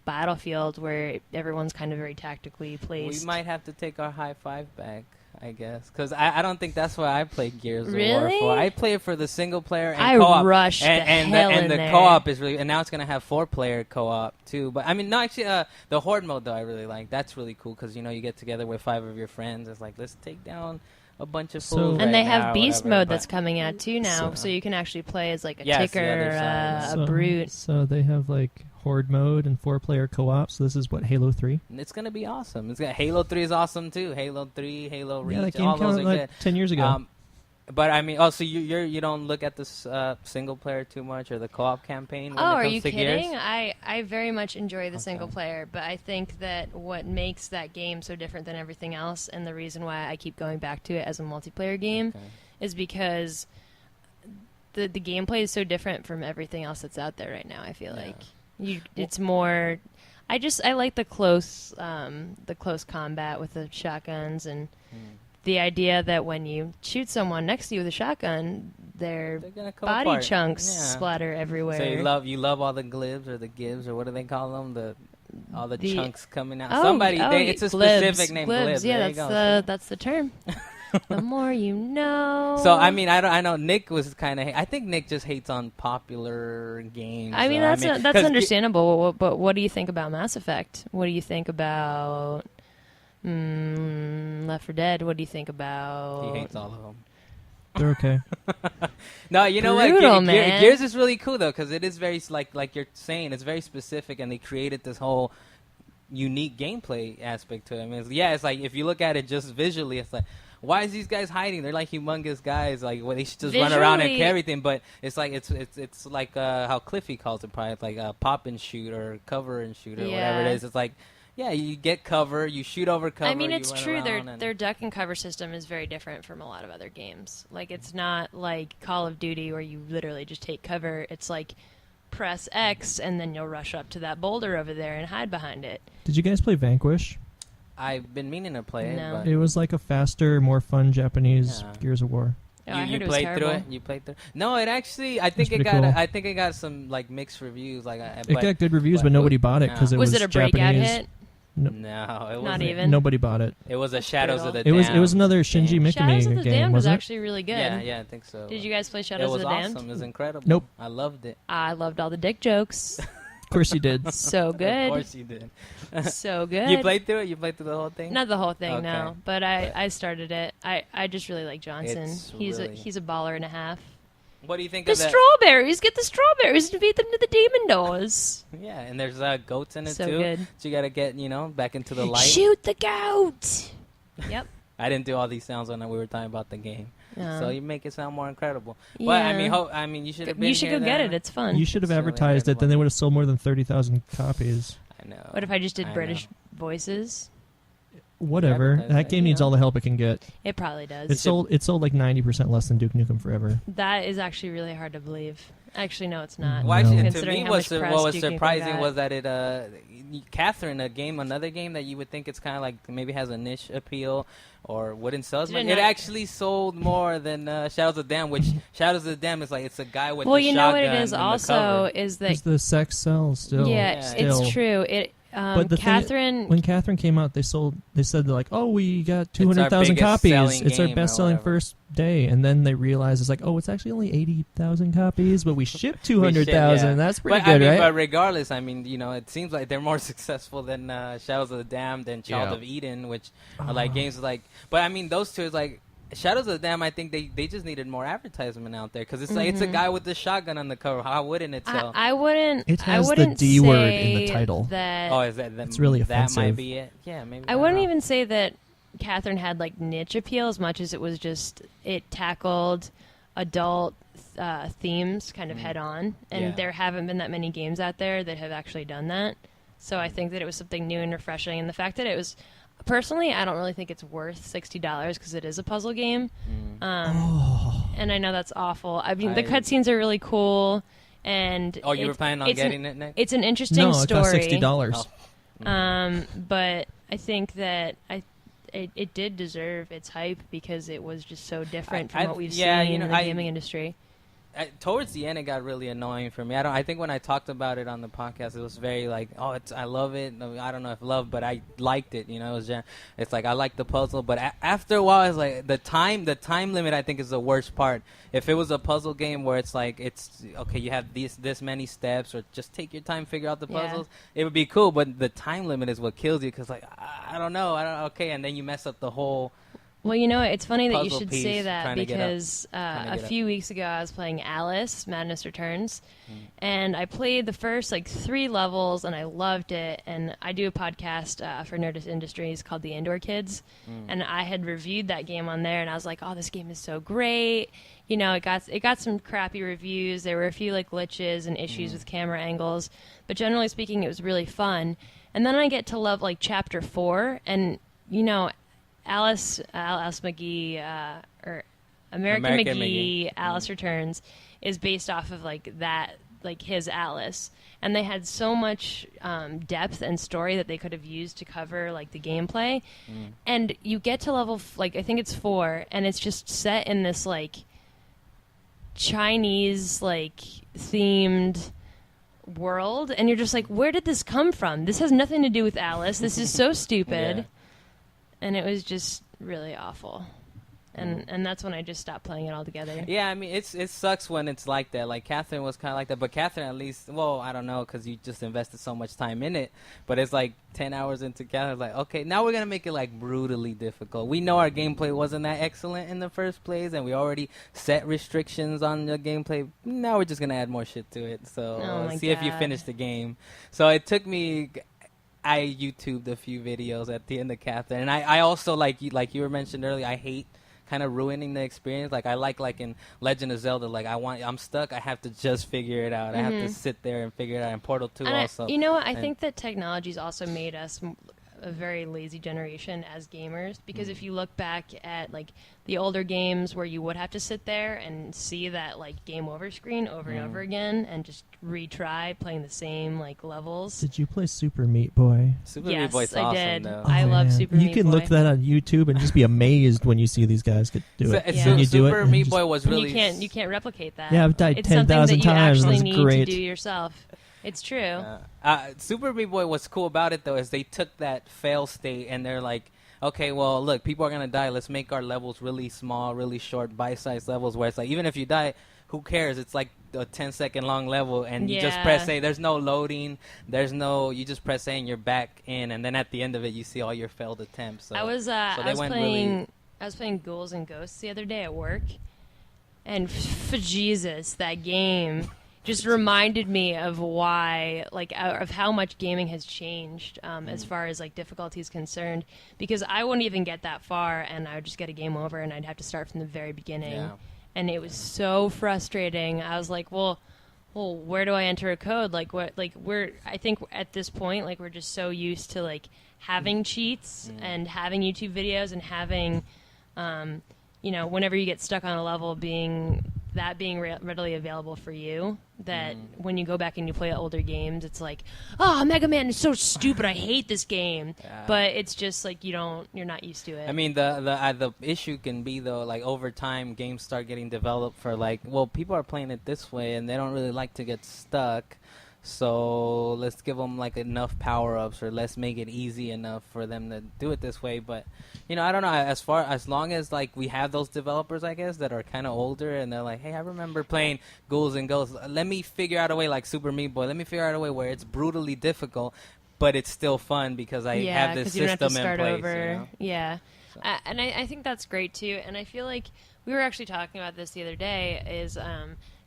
S2: Battlefield, where everyone's kind of very tactically placed.
S3: We might have to take our high five back, I guess, because I don't think that's why I play Gears of War
S2: Really?
S3: 4. I play it for the single player and
S2: I
S3: co-op.
S2: rushed the hell in
S3: the
S2: there.
S3: co-op is really, and now it's gonna have 4-player co-op too. But I mean, no, actually, the horde mode though I really like. That's really cool because you get together with 5 of your friends. It's like, let's take down a bunch of fools.
S2: And they have
S3: now,
S2: beast
S3: whatever,
S2: mode
S3: but-
S2: that's coming out too now, so you can actually play as like a
S3: Yes, the
S2: ticker,
S3: other side.
S2: a brute.
S1: So they have like horde mode and 4-player co-op. So this is what, Halo 3?
S3: It's gonna be awesome. Halo 3 is awesome too. Halo 3, Halo Reach,
S1: Yeah, that game
S3: all
S1: came
S3: those
S1: out
S3: are
S1: like
S3: good.
S1: 10 years ago.
S3: But I mean, so you don't look at this single player too much or the co-op campaign when
S2: Oh,
S3: it
S2: are
S3: comes
S2: you
S3: to
S2: kidding?
S3: Gears?
S2: I very much enjoy the
S3: Okay.
S2: single player, but I think that what makes that game so different than everything else, and the reason why I keep going back to it as a multiplayer game,
S3: Okay.
S2: is because the gameplay is so different from everything else that's out there right now. I feel
S3: Yeah.
S2: like it's more. I like the close combat with the shotguns and the idea that when you shoot someone next to you with a shotgun, their
S3: They're gonna come
S2: body
S3: apart.
S2: chunks
S3: Yeah.
S2: splatter everywhere.
S3: So you love all the glibs or the gibs or what do they call them? All the chunks coming out.
S2: Oh,
S3: It's a
S2: glibs,
S3: specific name. Glibs.
S2: Yeah,
S3: There you go.
S2: that's the term. The more you know.
S3: So I mean, I know Nick was kind of. I think Nick just hates on popular games.
S2: I mean, that's
S3: 'cause
S2: understandable. But what do you think about Mass Effect? What do you think about Left 4 Dead? What do you think about?
S3: He hates all of them.
S1: They're okay.
S3: No, you know
S2: Brutal,
S3: what?
S2: man.
S3: Gears is really cool though because it is very like you're saying, it's very specific, and they created this whole unique gameplay aspect to it. I mean, it's like if you look at it just visually, it's like, why is these guys hiding? They're like humongous guys. Like, they should just run around and
S2: Visually-
S3: carry everything. But it's like it's like how Cliffy calls it, probably like pop and shoot or cover and shoot or whatever it
S2: Yeah.
S3: is. It's like, yeah, you get cover, you shoot over cover.
S2: I mean,
S3: you
S2: it's
S3: run
S2: true.
S3: around and-
S2: Their duck and cover system is very different from a lot of other games. Like, it's not like Call of Duty where you literally just take cover. It's like press X and then you'll rush up to that boulder over there and hide behind it.
S1: Did you guys play Vanquish?
S3: I've been meaning to play
S2: No.
S3: it, but
S1: It was like a faster, more fun Japanese
S3: Yeah.
S1: Gears of War.
S2: Oh, I
S3: you
S2: heard it was
S3: played
S2: terrible.
S3: through it. You played through. No, it actually. I think
S1: That's
S3: it
S1: pretty
S3: got.
S1: cool.
S3: I think it got some like mixed reviews. Like,
S1: It got good reviews, but
S3: but-
S1: nobody bought it because
S3: no.
S1: it
S2: Was
S1: was
S2: it a breakout
S1: Japanese.
S2: hit?
S1: No,
S3: no, it
S2: Not
S3: wasn't.
S2: even?
S1: nobody bought it.
S3: It was a Shadows of the
S1: It was
S3: Damned
S1: another Shinji
S3: game.
S1: Mikami
S2: Shadows of the
S1: game,
S2: Damned was
S1: wasn't it?
S2: actually really good.
S3: Yeah, I think so.
S2: Did you guys play
S3: It
S2: Shadows
S3: was
S2: of the Damned?
S3: awesome. It was incredible.
S1: Nope.
S3: I loved it.
S2: I loved all the dick jokes.
S1: Of course you did.
S2: So
S3: Of
S2: good.
S3: course you did.
S2: So good.
S3: You played through it. You played through the whole thing.
S2: Not the whole thing,
S3: Okay.
S2: no. But I started it. I just really like Johnson.
S3: It's
S2: He's
S3: really-
S2: he's a baller and a half.
S3: What do you think
S2: The
S3: of that?
S2: strawberries! Get the strawberries and feed them to the demon doors.
S3: Yeah, and there's goats in it
S2: So
S3: too.
S2: good.
S3: So you got to get back into the light.
S2: Shoot the goat! Yep.
S3: I didn't do all these sounds when we were talking about the game.
S2: No.
S3: So you make it sound more incredible.
S2: Yeah.
S3: But I mean, you should have been.
S2: You should
S3: here
S2: go get
S3: then.
S2: it. It's fun.
S1: You should have
S3: Silly
S1: advertised
S3: red
S1: it, then they
S3: one.
S1: would have sold more than 30,000 copies.
S3: I know.
S2: What if I just did
S3: I
S2: British
S3: know.
S2: voices?
S1: Whatever.
S3: advertise
S1: That
S3: it,
S1: game needs
S3: yeah.
S1: all the help it can get.
S2: It probably does.
S1: It sold like 90% less than Duke Nukem Forever.
S2: That is actually really hard to believe. Actually, no, it's not.
S3: Well,
S1: No.
S3: actually, to
S2: Considering
S3: me,
S2: how
S3: what
S2: much press
S3: was
S2: Duke Nukem
S3: surprising
S2: got.
S3: was that Catherine, another game that you would think it's kind of like maybe has a niche appeal or wouldn't sell as much.
S2: Didn't
S3: It
S2: I-
S3: actually sold more than Shadows of the Dam, which Shadows of the Dam is like it's a guy with
S2: Well,
S3: the
S2: you know what
S3: shotgun
S2: it is
S3: in the
S2: also
S3: cover.
S2: is that
S1: Because the sex sells still.
S2: yeah,
S1: still.
S2: it's true.
S1: But the thing-
S2: Catherine.
S1: When Catherine came out, they said they're like, oh, we got
S3: our
S1: 200,000
S3: biggest
S1: copies.
S3: selling
S1: It's our
S3: game or
S1: best selling
S3: whatever.
S1: first day. And then they realized it's like, oh, it's actually only 80,000 copies, but we shipped
S3: We
S1: 200,000.
S3: yeah.
S1: That's pretty
S3: But,
S1: good, right?
S3: But regardless, I mean, it seems like they're more successful than Shadows of the Damned and Child
S4: Yeah.
S3: of Eden, which are like games like. But I mean, those two is like. Shadows of the Dam, I think they just needed more advertisement out there because it's like it's a guy with the shotgun on the cover. How wouldn't it sell?
S2: I wouldn't.
S1: It
S2: I
S1: has the
S2: wouldn't
S1: D word in the
S2: say
S1: title.
S2: That
S3: Oh, is that
S1: It's really
S3: that might
S1: offensive.
S3: be it? Yeah, maybe.
S2: I
S3: don't
S2: wouldn't
S3: know.
S2: even say that Catherine had like niche appeal as much as it was just it tackled adult themes kind of head on, and
S3: Yeah.
S2: there haven't been that many games out there that have actually done that. So I think that it was something new and refreshing, and the fact that it was. Personally, I don't really think it's worth $60 because it is a puzzle game, and I know that's awful. I mean, the cutscenes are really cool, and
S3: Oh, you were
S2: it's-
S3: planning on
S2: it's
S3: getting
S2: an,
S3: it, Nick?
S2: It's an interesting
S1: No, it
S2: story.
S1: cost $60.
S3: Oh.
S2: But I think that it did deserve its hype because it was just so different from what we've
S3: yeah,
S2: seen
S3: you know,
S2: in the gaming industry.
S3: Towards the end, it got really annoying for me. I think when I talked about it on the podcast, it was very like, oh, I love it. I don't know if love, but I liked it. You know, it's like I like the puzzle, but after a while, it's like the time limit. I think is the worst part. If it was a puzzle game where it's like it's okay, you have this many steps, or just take your time, figure out the puzzles, it would be cool. But the time limit is what kills you because like I don't know, okay, and then you mess up the whole.
S2: Well, you know, it's funny that you should
S3: piece
S2: say that because a few
S3: up.
S2: weeks ago I was playing Alice, Madness Returns, and I played the first, 3 levels, and I loved it. And I do a podcast for Nerdist Industries called The Indoor Kids, and I had reviewed that game on there, and I was like, oh, this game is so great. You know, it got some crappy reviews. There were a few, glitches and issues with camera angles, but generally speaking, it was really fun. And then I get to Chapter 4, and, you know, Alice McGee, or American McGee, Alice Returns, is based off of his Alice, and they had so much depth and story that they could have used to cover the gameplay, and you get to level I think it's 4, and it's just set in this Chinese themed world, and you're just like, where did this come from? This has nothing to do with Alice. This is so stupid.
S3: Yeah.
S2: And it was just really awful. And that's when I just stopped playing it altogether.
S3: Yeah, I mean, it sucks when it's like that. Like, Catherine was kind of like that. But Catherine, at least, well, I don't know, because you just invested so much time in it. But it's 10 hours into Catherine, like, okay, now we're going to make it, brutally difficult. We know our gameplay wasn't that excellent in the first place, and we already set restrictions on the gameplay. Now we're just going to add more shit to it. So, see if you finish the game. So, it took me... I YouTubed a few videos at the end of Catherine, and I also like you were mentioned earlier. I hate kind of ruining the experience. I like in Legend of Zelda. I'm stuck. I have to just figure it out. I have to sit there and figure it out. And Portal 2 also.
S2: You know what? I think that technology's also made us a very lazy generation as gamers, because if you look back at the older games where you would have to sit there and see that game over screen over and over again and just retry playing the same levels.
S1: Did you play Super Meat Boy?
S3: Super Meat Boy's awesome,
S2: did.
S3: though.
S2: I love Super Meat Boy.
S1: You can look that on YouTube and just be amazed when you see these guys do it.
S3: So Super Meat Boy was really...
S2: You can't replicate that.
S1: Yeah, I've died 10,000 times.
S2: It's something that you actually
S1: That's
S2: need
S1: great.
S2: to do yourself. It's true.
S3: Super Meat Boy, what's cool about it, though, is they took that fail state and they're like, okay, well, look, people are going to die. Let's make our levels really small, really short, bite-sized levels where it's even if you die, who cares? It's a 10-second long level, and you just press A. There's no loading. You just press A and you're back in, and then at the end of it, you see all your failed attempts. So,
S2: I was playing Ghouls and Ghosts the other day at work, and for Jesus, that game just reminded me of why, of how much gaming has changed as far as difficulty is concerned. Because I wouldn't even get that far, and I would just get a game over, and I'd have to start from the very beginning.
S3: Yeah.
S2: And it was so frustrating. I was like, well, where do I enter a code? I think at this point, we're just so used to having cheats and having YouTube videos and having, whenever you get stuck on a level, being readily available for you, that when you go back and you play older games, it's Mega Man is so stupid, I hate this game. But it's just you're not used to it.
S3: I mean, the issue can be, though, over time, games start getting developed for people are playing it this way and they don't really like to get stuck. So let's give them enough power-ups, or let's make it easy enough for them to do it this way. But I don't know. As long as we have those developers, I guess, that are kind of older, and they're like, hey, I remember playing Ghouls and Ghosts. Let me figure out a way Super Meat Boy. Let me figure out a way where it's brutally difficult, but it's still fun because I have this system in place.
S2: Over. Yeah, so. And I think that's great too. And I feel like we were actually talking about this the other day. Is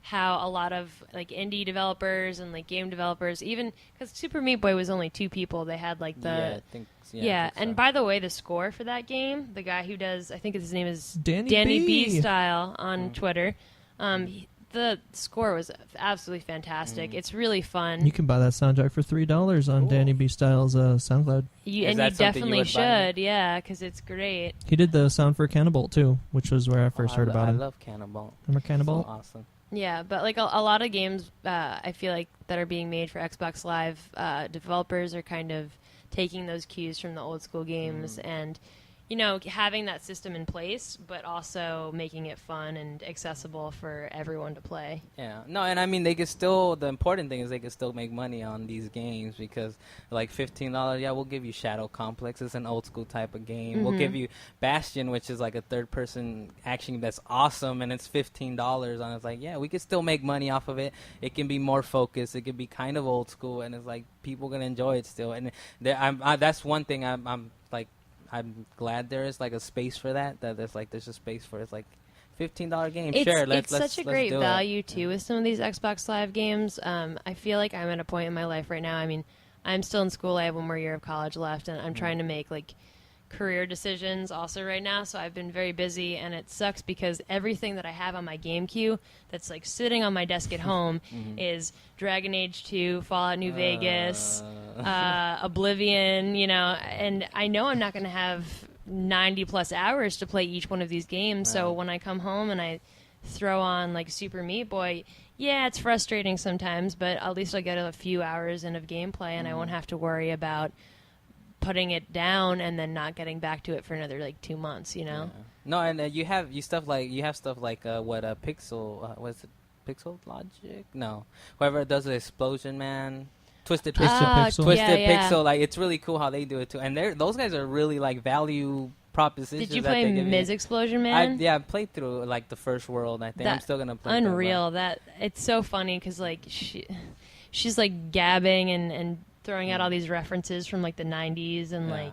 S2: how a lot of indie developers and game developers, even because Super Meat Boy was only 2 people, they had I think and by the way, the score for that game, the guy who does, I think his name is Danny B Style on Twitter, the score was absolutely fantastic. It's really fun.
S1: You can buy that soundtrack for $3 on Danny B Style's SoundCloud.
S2: You definitely should, because it's great.
S1: He did the sound for Cannibal too, which was where I first heard about him.
S3: I love Cannibal.
S1: Remember Cannibal?
S3: So awesome.
S2: Yeah, but a lot of games, I feel that are being made for Xbox Live, developers are kind of taking those cues from the old school games, and you know, having that system in place, but also making it fun and accessible for everyone to play.
S3: Yeah, no, and I mean they can still. The important thing is they can still make money on these games because, like $15, yeah, we'll give you Shadow Complex. It's an old school type of game. We'll give you Bastion, which is like a third-person action that's awesome, and it's $15. And it's like, yeah, we can still make money off of it. It can be more focused. It can be kind of old school, and it's like people gonna enjoy it still. And that's one thing I'm glad there is like a space for that. That there's a space for it. It's like $15 game. Sure,
S2: it's such a great value too with some of these Xbox Live games. I feel like I'm at a point in my life right now. I mean, I'm still in school. I have one more year of college left, and I'm trying to make like career decisions also right now. So I've been very busy, and it sucks because everything that I have on my game queue that's like sitting on my desk at home is Dragon Age 2, Fallout New Vegas, Oblivion, you know, and I know I'm not going to have 90 plus hours to play each one of these games. Right. So when I come home and I throw on like Super Meat Boy, yeah, it's frustrating sometimes, but at least I get a few hours in of gameplay, and I won't have to worry about putting it down and then not getting back to it for another like 2 months, you know.
S3: Yeah. No, and you have stuff like Pixel was it Pixel Logic? No, whoever does the Explosion Man, Twisted Pixel, Pixel. Like it's really cool how they do it too, and those guys are really like value propositions.
S2: Did you play Ms. Explosion Man?
S3: I played through like the first world. I think I'm still gonna play.
S2: Unreal. That it's so funny because like she's like gabbing and throwing out all these references from like the 90s and like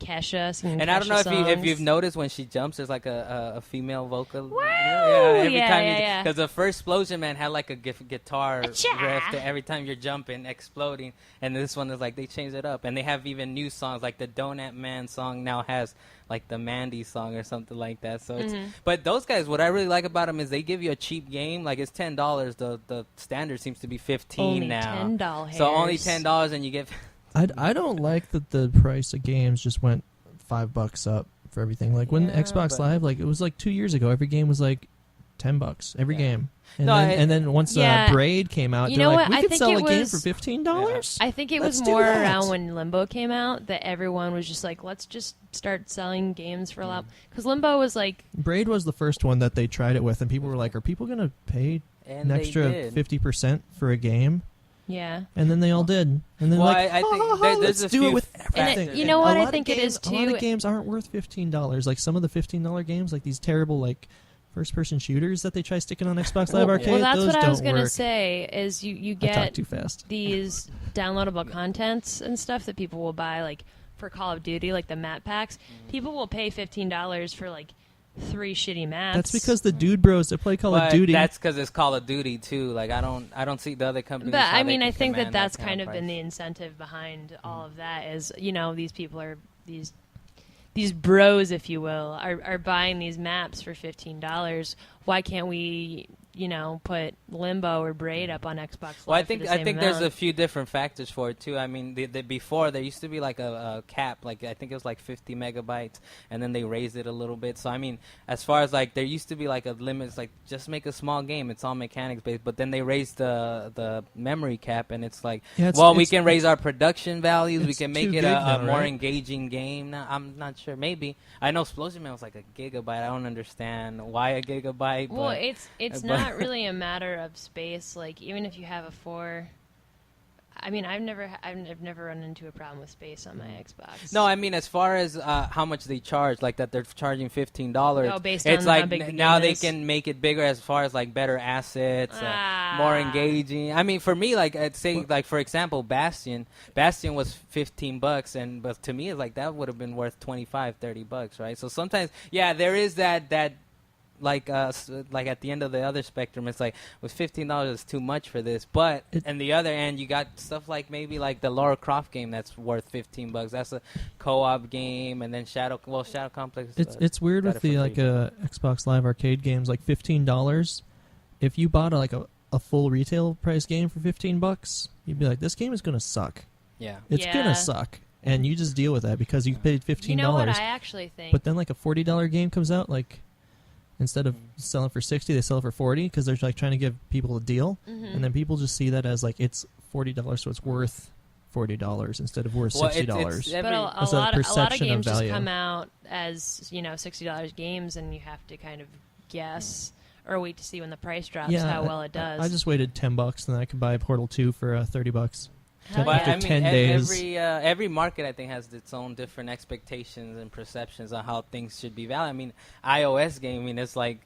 S2: Kesha singing
S3: and
S2: Kesha
S3: I don't know
S2: songs.
S3: if you've noticed when she jumps, there's like a female vocal.
S2: Woo!
S3: Every time because the first Explosion Man had like a guitar riff every time you're jumping, exploding, and this one is like they changed it up, and they have even new songs like the Donut Man song now has like the Mandy song or something like that. So it's but those guys, what I really like about them is they give you a cheap game. Like it's $10. The standard seems to be $15
S2: only
S3: now.
S2: $10.
S3: So only $10 and you get.
S1: I don't like that the price of games just went $5 up for everything. Like when Xbox Live, like it was like 2 years ago, every game was like $10 every game. And then once Braid came out,
S2: you
S1: they're
S2: know
S1: like,
S2: what?
S1: we could sell a game for $15.
S2: I think it was more around when Limbo came out that everyone was just like, let's just start selling games for a lot. Because Limbo was like...
S1: Braid was the first one that they tried it with, and people were like, are people going to pay an extra 50% for a game?
S2: Yeah.
S1: And then they all did. And then
S3: I think there's
S1: let's do it with everything.
S2: You know what? I think it is too.
S1: A lot of games aren't worth $15. Like some of the $15 games, like these terrible like first-person shooters that they try sticking on Xbox Live Arcade.
S2: Well, that's
S1: those
S2: what I was
S1: going to
S2: say. Is you get
S1: I talk too fast.
S2: These downloadable contents and stuff that people will buy, like for Call of Duty, like the map packs. People will pay $15 for like 3 shitty maps.
S1: That's because the dude bros that play Call of Duty.
S3: That's because it's Call of Duty too. Like I don't see the other companies.
S2: But I mean, I think that's kind of been the incentive behind all of that. Is these people are these bros, if you will, are buying these maps for $15. Why can't we, put Limbo or Braid up on Xbox Live?
S3: Well, I
S2: amount?
S3: think there's a few different factors for it too. I mean, before there used to be like a cap, like I think it was like 50 megabytes, and then they raised it a little bit. So I mean, as far as like there used to be like a limit, it's like just make a small game. It's all mechanics based, but then they raised the memory cap, and it's like, we can raise our production values. We can make it a more engaging game. Now, I'm not sure. Maybe I know Explosion Man was like a gigabyte. I don't understand why a gigabyte.
S2: Well, it's not really a matter of space. Like even if you have a 4, I mean, I've never run into a problem with space on my Xbox.
S3: No, I mean as far as how much they charge, like that they're charging $15.
S2: Oh, based
S3: it's
S2: on
S3: like
S2: how big the
S3: now
S2: game
S3: they
S2: is.
S3: can make it bigger as far as like better assets, more engaging. I mean, for me, like I'd say, like for example, Bastion was $15, but to me, it's like that would have been worth $25-$30, right? So sometimes, there is that. Like at the end of the other spectrum, it's like with $15 is too much for this. But on the other end, you got stuff like maybe like the Lara Croft game that's worth $15. That's a co-op game, and then Shadow Complex.
S1: It's weird with the Xbox Live Arcade games, like $15. If you bought a full retail price game for $15, you'd be like, this game is gonna suck.
S3: Yeah,
S1: it's gonna suck, and you just deal with that because you paid $15.
S2: You know what I actually think?
S1: But then like a $40 game comes out, like. Instead of selling for $60, they sell it for $40 because they're like trying to give people a deal, and then people just see that as like it's $40, so it's worth $40 instead of worth
S3: Well,
S1: $60.
S2: But a
S1: That's a
S2: lot of
S1: perception of
S2: games just
S1: value.
S2: come out as $60 games, and you have to kind of guess or wait to see when the price drops how well it does.
S1: I just waited $10, and then I could buy Portal 2 for $30.
S2: Hell
S3: But
S2: yeah.
S3: I mean,
S1: 10 days.
S3: every market I think has its own different expectations and perceptions on how things should be valued. I mean, iOS gaming is like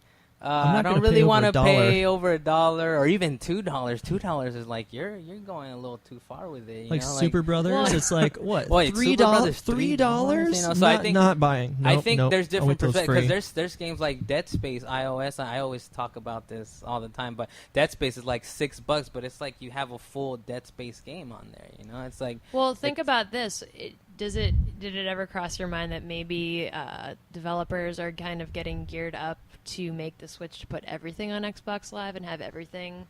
S1: I'm not
S3: I don't
S1: gonna
S3: really
S1: pay
S3: want
S1: over
S3: to
S1: $1.
S3: pay over $1 or even $2. $2 is like you're going a little too far with it. You
S1: Like
S3: know?
S1: Super Brothers,
S2: Well-
S1: it's like what?
S3: Wait,
S1: $3?
S3: Super Brothers,
S1: $3?
S3: you know, so I
S1: not,
S3: think-
S1: not buying.
S3: I
S1: Nope,
S3: think
S1: nope.
S3: there's
S1: I'll
S3: different
S1: wait till it's
S3: perspectives
S1: free.
S3: because there's games like Dead Space iOS, and I always talk about this all the time. But Dead Space is like $6, but it's like you have a full Dead Space game on there. You know, it's like
S2: Well, think about this. Did it ever cross your mind that maybe developers are kind of getting geared up to make the switch to put everything on Xbox Live and have everything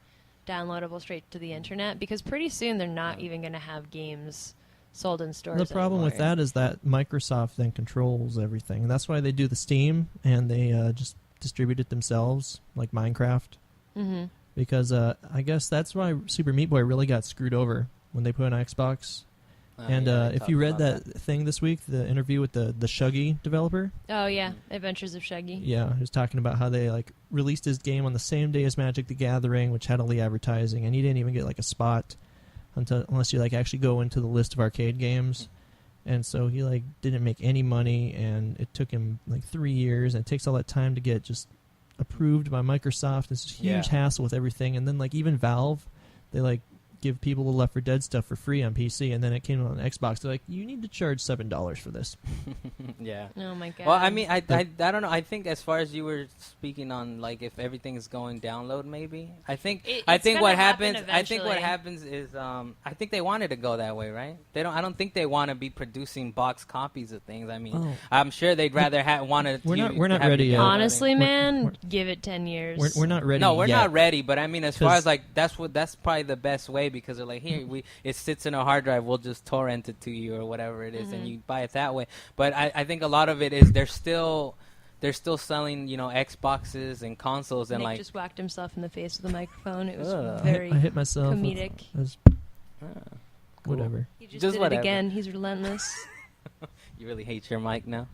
S2: downloadable straight to the internet? Because pretty soon they're not even going to have games sold in stores.
S1: The problem with
S2: anymore.
S1: that is that Microsoft then controls everything. And that's why they do the Steam, and they just distribute it themselves, like Minecraft.
S2: Mm-hmm.
S1: Because I guess that's why Super Meat Boy really got screwed over when they put on Xbox. And
S3: yeah,
S1: if you read that thing this week, the interview with the Shuggy developer,
S2: Oh yeah, Adventures of Shaggy.
S1: yeah, he was talking about how they like released his game on the same day as Magic the Gathering, which had all the advertising, and he didn't even get like a spot unless you like actually go into the list of arcade games. And so he like didn't make any money, and it took him like 3 years, and it takes all that time to get just approved by Microsoft. It's a huge hassle with everything, and then like even Valve, they like give people the Left 4 Dead stuff for free on PC, and then it came on Xbox. They're like, you need to charge $7 for this.
S3: yeah.
S2: Oh my god.
S3: Well, I mean, I don't know. I think as far as you were speaking on, like, if everything is going download, maybe. I think
S2: It's
S3: what
S2: gonna happen
S3: happens. I think what
S2: eventually.
S3: happens is, I think they wanted to go that way, right? They don't. I don't think they want to be producing box copies of things. I mean,
S1: Oh.
S3: I'm sure they'd rather want to.
S1: We're not ready yet.
S2: Honestly, man,
S1: we're-
S2: give it 10 years.
S1: We're not ready
S3: No, we're
S1: yet.
S3: not ready. But I mean, as far
S1: 'Cause-
S3: as like that's probably the best way, because they're like, here it sits in a hard drive. We'll just torrent it to you or whatever it is, and you buy it that way. But I think a lot of it is they're still selling, you know, Xboxes and consoles, and
S2: Nick
S3: like
S2: just whacked himself in the face with a microphone. It was
S3: Ugh.
S2: very
S1: I hit myself.
S2: comedic.
S1: It was
S3: cool.
S1: whatever.
S2: He just
S3: Just
S2: did
S3: whatever.
S2: it again. He's relentless.
S3: You really hate your mic now.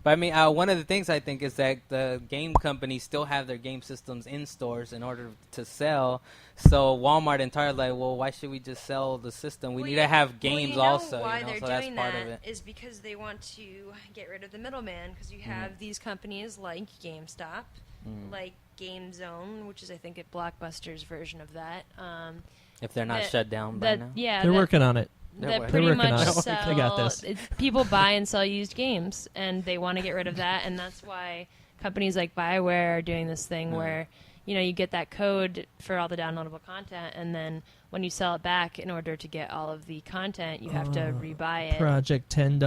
S3: But I mean, one of the things I think is that the game companies still have their game systems in stores in order to sell. So Walmart and Target are like, well, why should we just sell the system? We need to have games also.
S2: Why
S3: you know?
S2: they're
S3: So that's
S2: doing
S3: part
S2: that
S3: of it.
S2: is because they want to get rid of the middleman. Because you have these companies like GameStop, like GameZone, which is I think a Blockbuster's version of that.
S3: If they're not
S2: that-
S3: shut down by
S2: that
S3: now.
S2: yeah,
S1: They're
S2: that,
S1: working on it.
S2: that
S3: They're
S2: pretty
S1: working
S2: much
S1: on it.
S2: sell.
S1: They got this.
S2: People buy and sell used games, and they want to get rid of that, and that's why companies like BioWare are doing this thing where you get that code for all the downloadable content, and then when you sell it back, in order to get all of the content, you have to rebuy it.
S1: Project $10.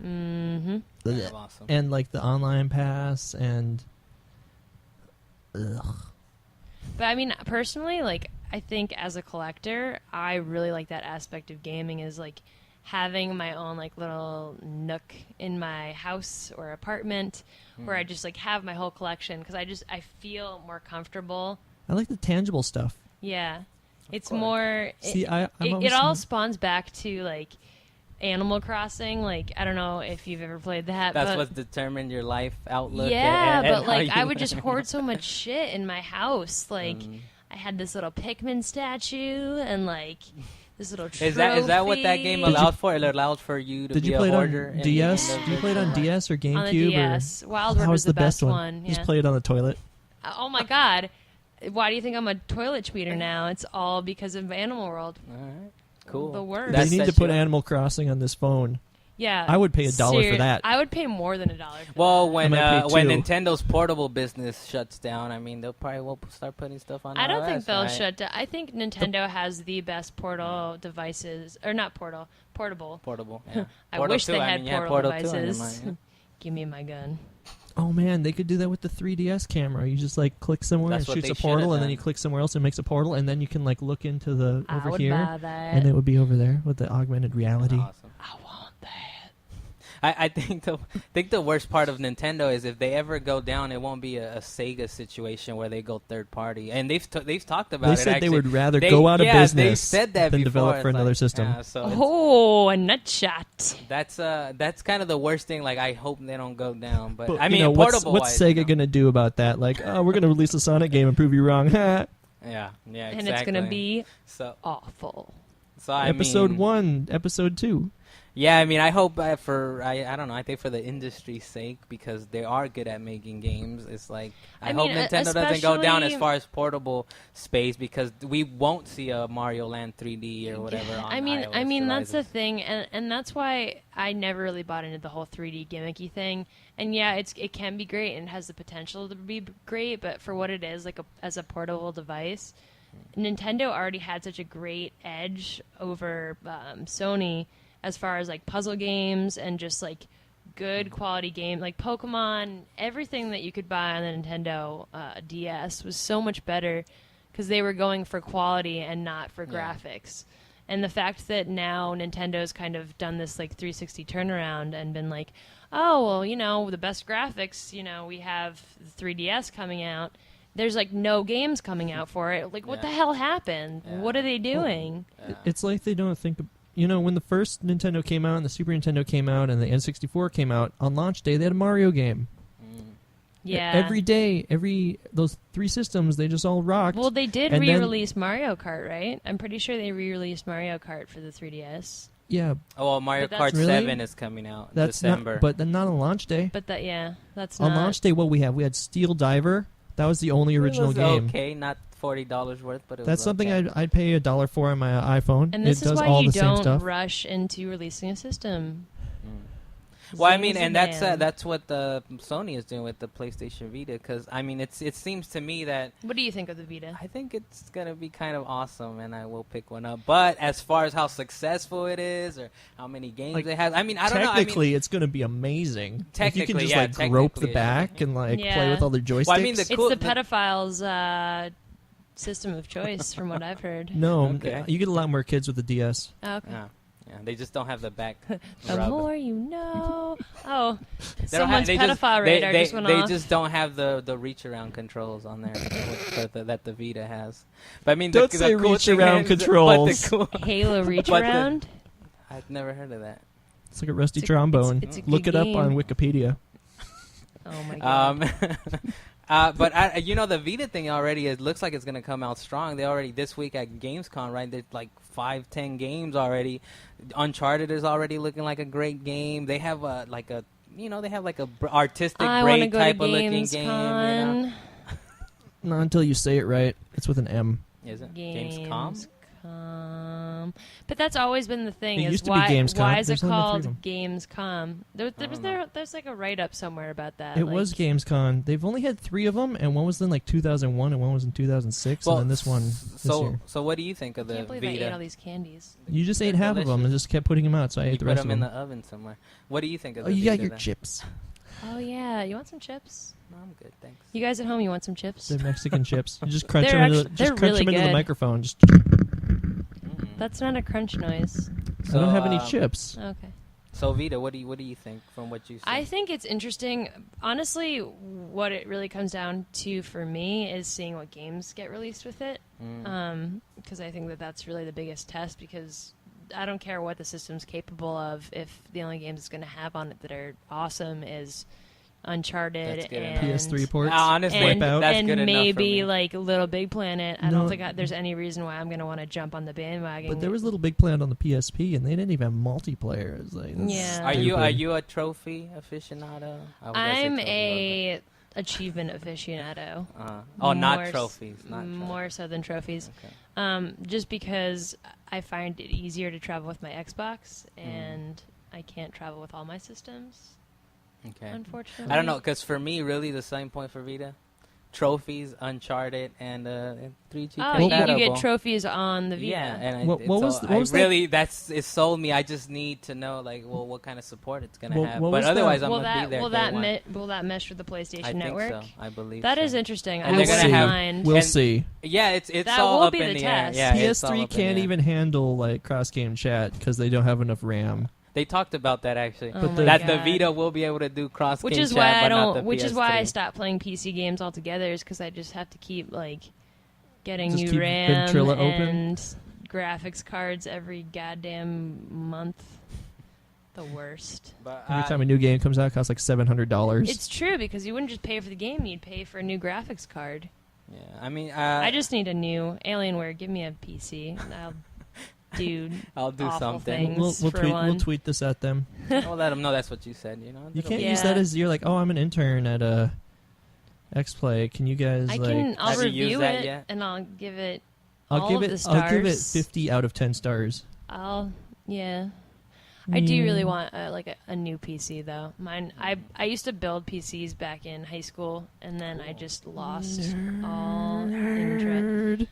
S2: Mm-hmm.
S3: Kind of awesome.
S1: And like the online pass and ugh.
S2: But I mean, personally, like, I think as a collector, I really like that aspect of gaming is like having my own like little nook in my house or apartment where I just like have my whole collection because I feel more comfortable.
S1: I like the tangible stuff.
S2: Yeah, it's
S3: course.
S2: more.
S1: See,
S2: It all spawns back to like Animal Crossing. Like, I don't know if you've ever played that.
S3: That's
S2: but
S3: what's determined your life outlook.
S2: yeah,
S3: and
S2: but
S3: how
S2: like
S3: you
S2: I would
S3: live.
S2: just hoard so much shit in my house. Like I had this little Pikmin statue and like this little trophy.
S3: Is that what that game allowed for? It allowed for you to
S1: Did
S3: be
S1: you play
S3: a
S1: it
S3: hoarder.
S1: on DS?
S2: Yeah.
S1: Did you play it on DS or GameCube?
S2: on the DS? Wildwood
S1: That
S2: was the best
S1: one.
S2: one.
S1: Just
S2: Yeah.
S1: play it on the toilet.
S2: Oh my god. Why do you think I'm a toilet tweeter now? It's all because of Animal World.
S3: All right, cool.
S2: The worst.
S3: That
S1: They need to
S3: sets
S1: put
S3: you up.
S1: Animal Crossing on this phone.
S2: Yeah.
S1: I would pay $1 for that.
S2: I would pay more than $1 for
S3: Well,
S2: that.
S3: when
S1: I might pay
S3: when
S1: $2.
S3: Nintendo portable business shuts down, I mean, they'll probably will start putting stuff on.
S2: I don't think
S3: iOS,
S2: they'll
S3: right?
S2: shut down. I think Nintendo has the best portal devices, or not portable.
S3: Portable. Yeah.
S2: I
S3: Portal
S2: wish
S3: too.
S2: they
S3: I
S2: had
S3: mean, you have
S2: portal
S3: Portal 2 on your
S2: devices.
S3: mind,
S2: Give me my gun.
S1: Oh man, they could do that with the 3DS camera. You just like click somewhere
S3: That's
S1: and
S3: what
S1: shoots
S3: they
S1: a
S3: should
S1: portal,
S3: have
S1: and then
S3: done.
S1: you click somewhere else and makes a portal, and then you can like look into the
S2: I
S1: over
S2: would
S1: here,
S2: buy that.
S1: and it would be over there with the augmented reality.
S3: Awesome.
S2: I want that.
S3: I think the worst part of Nintendo is if they ever go down, it won't be a Sega situation where they go third party. And they've talked about
S1: They
S3: it.
S1: said
S3: Actually.
S1: they would rather go out of business
S3: they said that
S1: than
S3: before.
S1: develop for
S3: It's
S1: another
S3: like,
S1: system.
S3: yeah, so
S2: Oh, a nutshot.
S3: that's kind of the worst thing. Like I hope they don't go down. But
S1: But,
S3: I mean,
S1: what's
S3: portable-wise,
S1: Sega gonna do about that? Like, oh, we're gonna release a Sonic game and prove you wrong.
S3: Yeah, exactly.
S2: And it's going to be
S3: so.
S2: awful.
S3: So I
S1: Episode
S3: mean,
S1: 1, Episode 2.
S3: Yeah, I mean, I hope I don't know. I think for the industry's sake, because they are good at making games. It's like I hope
S2: mean,
S3: Nintendo doesn't go down as
S2: especially-
S3: far as portable space, because we won't see a Mario Land 3D or whatever. On
S2: I mean,
S3: iOS
S2: that's the
S3: devices.
S2: thing, and that's why I never really bought into the whole 3D gimmicky thing. And yeah, it can be great and has the potential to be great, but for what it is, like as a portable device, Nintendo already had such a great edge over Sony as far as like puzzle games and just like good quality game, like Pokemon. Everything that you could buy on the Nintendo DS was so much better because they were going for quality and not for graphics. And the fact that now Nintendo's kind of done this like 360 turnaround and been like, oh, well, the best graphics, we have the 3DS coming out. There's like no games coming out for it. Like, what the hell happened?
S3: Yeah.
S2: What are they doing?
S1: It's like they don't think. When the first Nintendo came out and the Super Nintendo came out and the N64 came out, on launch day they had a Mario game.
S2: Yeah.
S1: Every day, those 3 systems, they just all rocked.
S2: Well, they did
S1: And then-
S2: re-release Mario Kart, right? I'm pretty sure they re-released Mario Kart for the 3DS.
S1: Yeah,
S3: Oh, well, Mario
S2: But
S3: Kart
S2: that's-
S1: Really?
S3: 7 is coming out
S1: that's
S3: December.
S1: not. But then not on launch day.
S2: But that's
S1: On
S2: not.
S1: launch day, what we had Steel Diver. That was the only original
S3: it was
S1: game.
S3: okay, not $40 worth, but it
S1: That's
S3: was
S1: something
S3: okay.
S1: I'd pay $1 for on my iPhone.
S2: And this
S1: it
S2: is
S1: does
S2: why
S1: all
S2: you
S1: the same
S2: don't
S1: stuff.
S2: rush into releasing a system.
S3: Well, I mean,
S2: Zing
S3: and
S2: zang.
S3: that's what the Sony is doing with the PlayStation Vita, because I mean, it seems to me that
S2: What do you think of the Vita?
S3: I think it's gonna be kind of awesome, and I will pick one up. But as far as how successful it is, or how many games
S1: Like,
S3: it has, I mean, I don't know.
S1: Technically, it's going to be amazing. Like, you can
S3: Technically,
S1: just
S3: yeah,
S1: like grope the
S3: technically,
S1: back and like
S2: Yeah.
S1: play with all the joysticks.
S3: Well, I mean, the
S2: It's
S3: cool-
S2: the pedophiles' system of choice, from what I've heard.
S1: no,
S3: Okay.
S1: you get a lot more kids with the DS.
S2: Oh, okay.
S3: yeah, they just don't have the back.
S2: The
S3: rub.
S2: more you know. Oh,
S3: They don't have-
S2: someone's
S3: they
S2: pedophile radar just went
S3: they
S2: off.
S3: just don't have the reach around controls on there that the Vita has. But I mean,
S1: Don't
S3: the
S1: say
S3: cool
S1: reach
S3: thing
S1: around
S3: is-
S1: controls.
S3: But the cool,
S2: Halo reach
S3: But the-
S2: around.
S3: I've never heard of that.
S1: It's like a rusty
S2: It's a-
S1: trombone.
S2: it's a good
S1: Look it up
S2: game.
S1: on Wikipedia.
S2: Oh my god.
S3: But the Vita thing already, it looks like it's gonna come out strong. They already this week at Gamescom, right? There's like 5-10 games already. Uncharted is already looking like a great game. They have they have like a artistic
S2: I want to
S3: braid
S2: go
S3: type
S2: to
S3: of looking game.
S2: GamesCon.
S1: Not until you say it right. It's with an M.
S3: Is it Gamescom?
S2: Gamescom. But that's always been the thing.
S1: It
S2: is
S1: used to be
S2: why
S1: Gamescom.
S2: why is it
S1: There's only three
S2: called
S1: of them.
S2: Gamescom? There's like a write up somewhere about that.
S1: It
S2: like,
S1: was Gamescom. They've only had 3 of them, and one was in like 2001, and one was in 2006,
S3: Well,
S1: and then this one this year.
S3: So what do you think of
S2: I
S3: the
S2: can't believe I ate all
S3: Vita?
S2: these candies.
S1: You just ate
S3: They're
S1: half of them and
S3: delicious.
S1: just kept putting them out, so I
S3: You
S1: ate the
S3: put
S1: rest
S3: them
S1: of
S3: in
S1: them.
S3: the oven somewhere. What do you think of
S1: Oh,
S3: the
S1: you
S3: Vita
S1: got your
S3: then?
S1: chips.
S2: Oh yeah, you want some chips?
S3: No, I'm good, thanks.
S2: You guys at home, you want some chips?
S1: They're Mexican chips. You just crunch
S2: They're
S1: them,
S2: they're
S1: crunch
S2: really
S1: them into the
S2: good.
S1: microphone. Just,
S2: That's not a crunch noise.
S1: I don't have any
S3: So,
S1: chips.
S2: Okay.
S3: So Vita, what do you think from what you see?
S2: I think it's interesting. Honestly, what it really comes down to for me is seeing what games get released with it. Because I think that's really the biggest test, because I don't care what the system's capable of if the only games it's going to have on it that are awesome is Uncharted
S3: That's good
S2: and
S3: enough.
S1: PS3 ports.
S3: honestly,
S2: and,
S1: Wipeout.
S3: that's
S2: and
S3: good enough for
S2: maybe
S3: me.
S2: like Little Big Planet. I
S1: No.
S2: don't think there's any reason why I'm going to want to jump on the bandwagon.
S1: But there was Little Big Planet on the PSP, and they didn't even have multiplayer. It's like, that's
S2: Yeah.
S3: Are
S1: stupid.
S3: you a trophy aficionado? I was gonna say
S2: I'm
S3: trophy,
S2: a achievement aficionado.
S3: oh, not
S2: more
S3: trophies, not
S2: more so than trophies.
S3: Okay.
S2: Just because I find it easier to travel with my Xbox, and I can't travel with all my systems,
S3: Okay.
S2: unfortunately.
S3: I don't know, because for me, really, the same point for Vita. Trophies, Uncharted, and 3G
S2: Oh,
S3: compatible.
S2: you get trophies on the Vita.
S3: Yeah, and
S1: What was that?
S3: really it sold me. I just need to know what kind of support it's gonna
S1: Well,
S3: have.
S1: what
S3: But
S1: was that?
S3: otherwise, I'm
S2: will
S3: gonna be
S2: that
S3: there.
S2: will
S3: day
S2: that
S3: one.
S2: will that mesh with the PlayStation
S3: I think
S2: Network?
S3: so. I believe
S2: That
S3: so.
S2: is interesting.
S3: And
S2: I
S3: they're gonna
S2: wouldn't
S3: have-
S2: mind.
S1: We'll
S3: And-
S1: see.
S3: Yeah, it's
S2: That
S3: all
S2: will
S3: up
S2: be
S3: in
S2: the
S3: the air.
S2: test.
S3: Yeah, it's all
S1: PS3
S3: up in
S1: can't
S3: the air.
S1: even handle like cross game chat because they don't have enough RAM.
S3: They talked about that actually.
S2: Oh my
S3: that the
S2: God.
S3: Vita will be able to do cross
S2: Which
S3: game
S2: is
S3: chat,
S2: why I
S3: but not
S2: don't.
S3: the
S2: Which is why I
S3: PS3.
S2: stopped playing PC games altogether. Is because I just have to keep like getting
S1: Just
S2: new
S1: keep
S2: RAM
S1: Ventrilo open?
S2: and graphics cards every goddamn month. The worst.
S3: But,
S1: Every time a new game comes out, it costs like $700.
S2: It's true because you wouldn't just pay for the game; you'd pay for a new graphics card.
S3: yeah, I mean,
S2: I just need a new Alienware. Give me a PC. I'll do
S3: I'll do
S2: awful
S3: something.
S2: things.
S1: We'll
S2: for
S1: tweet.
S2: one.
S1: We'll tweet this at them.
S3: We'll let them know that's what you said. You know,
S1: You can't
S2: Yeah.
S1: use that as you're like, oh, I'm an intern at XPlay. Can you guys
S2: I
S1: like?
S2: can. I'll
S3: Have you used
S2: review
S3: that
S2: it
S3: yet?
S2: and I'll give it.
S1: I'll
S2: all
S1: give
S2: of
S1: it.
S2: the
S1: I'll give it
S2: stars.
S1: 50 out of 10 stars.
S2: Yeah. I do really
S1: Mm.
S2: want like a new PC though. Mine, I used to build PCs back in high school, and then I just lost all interest.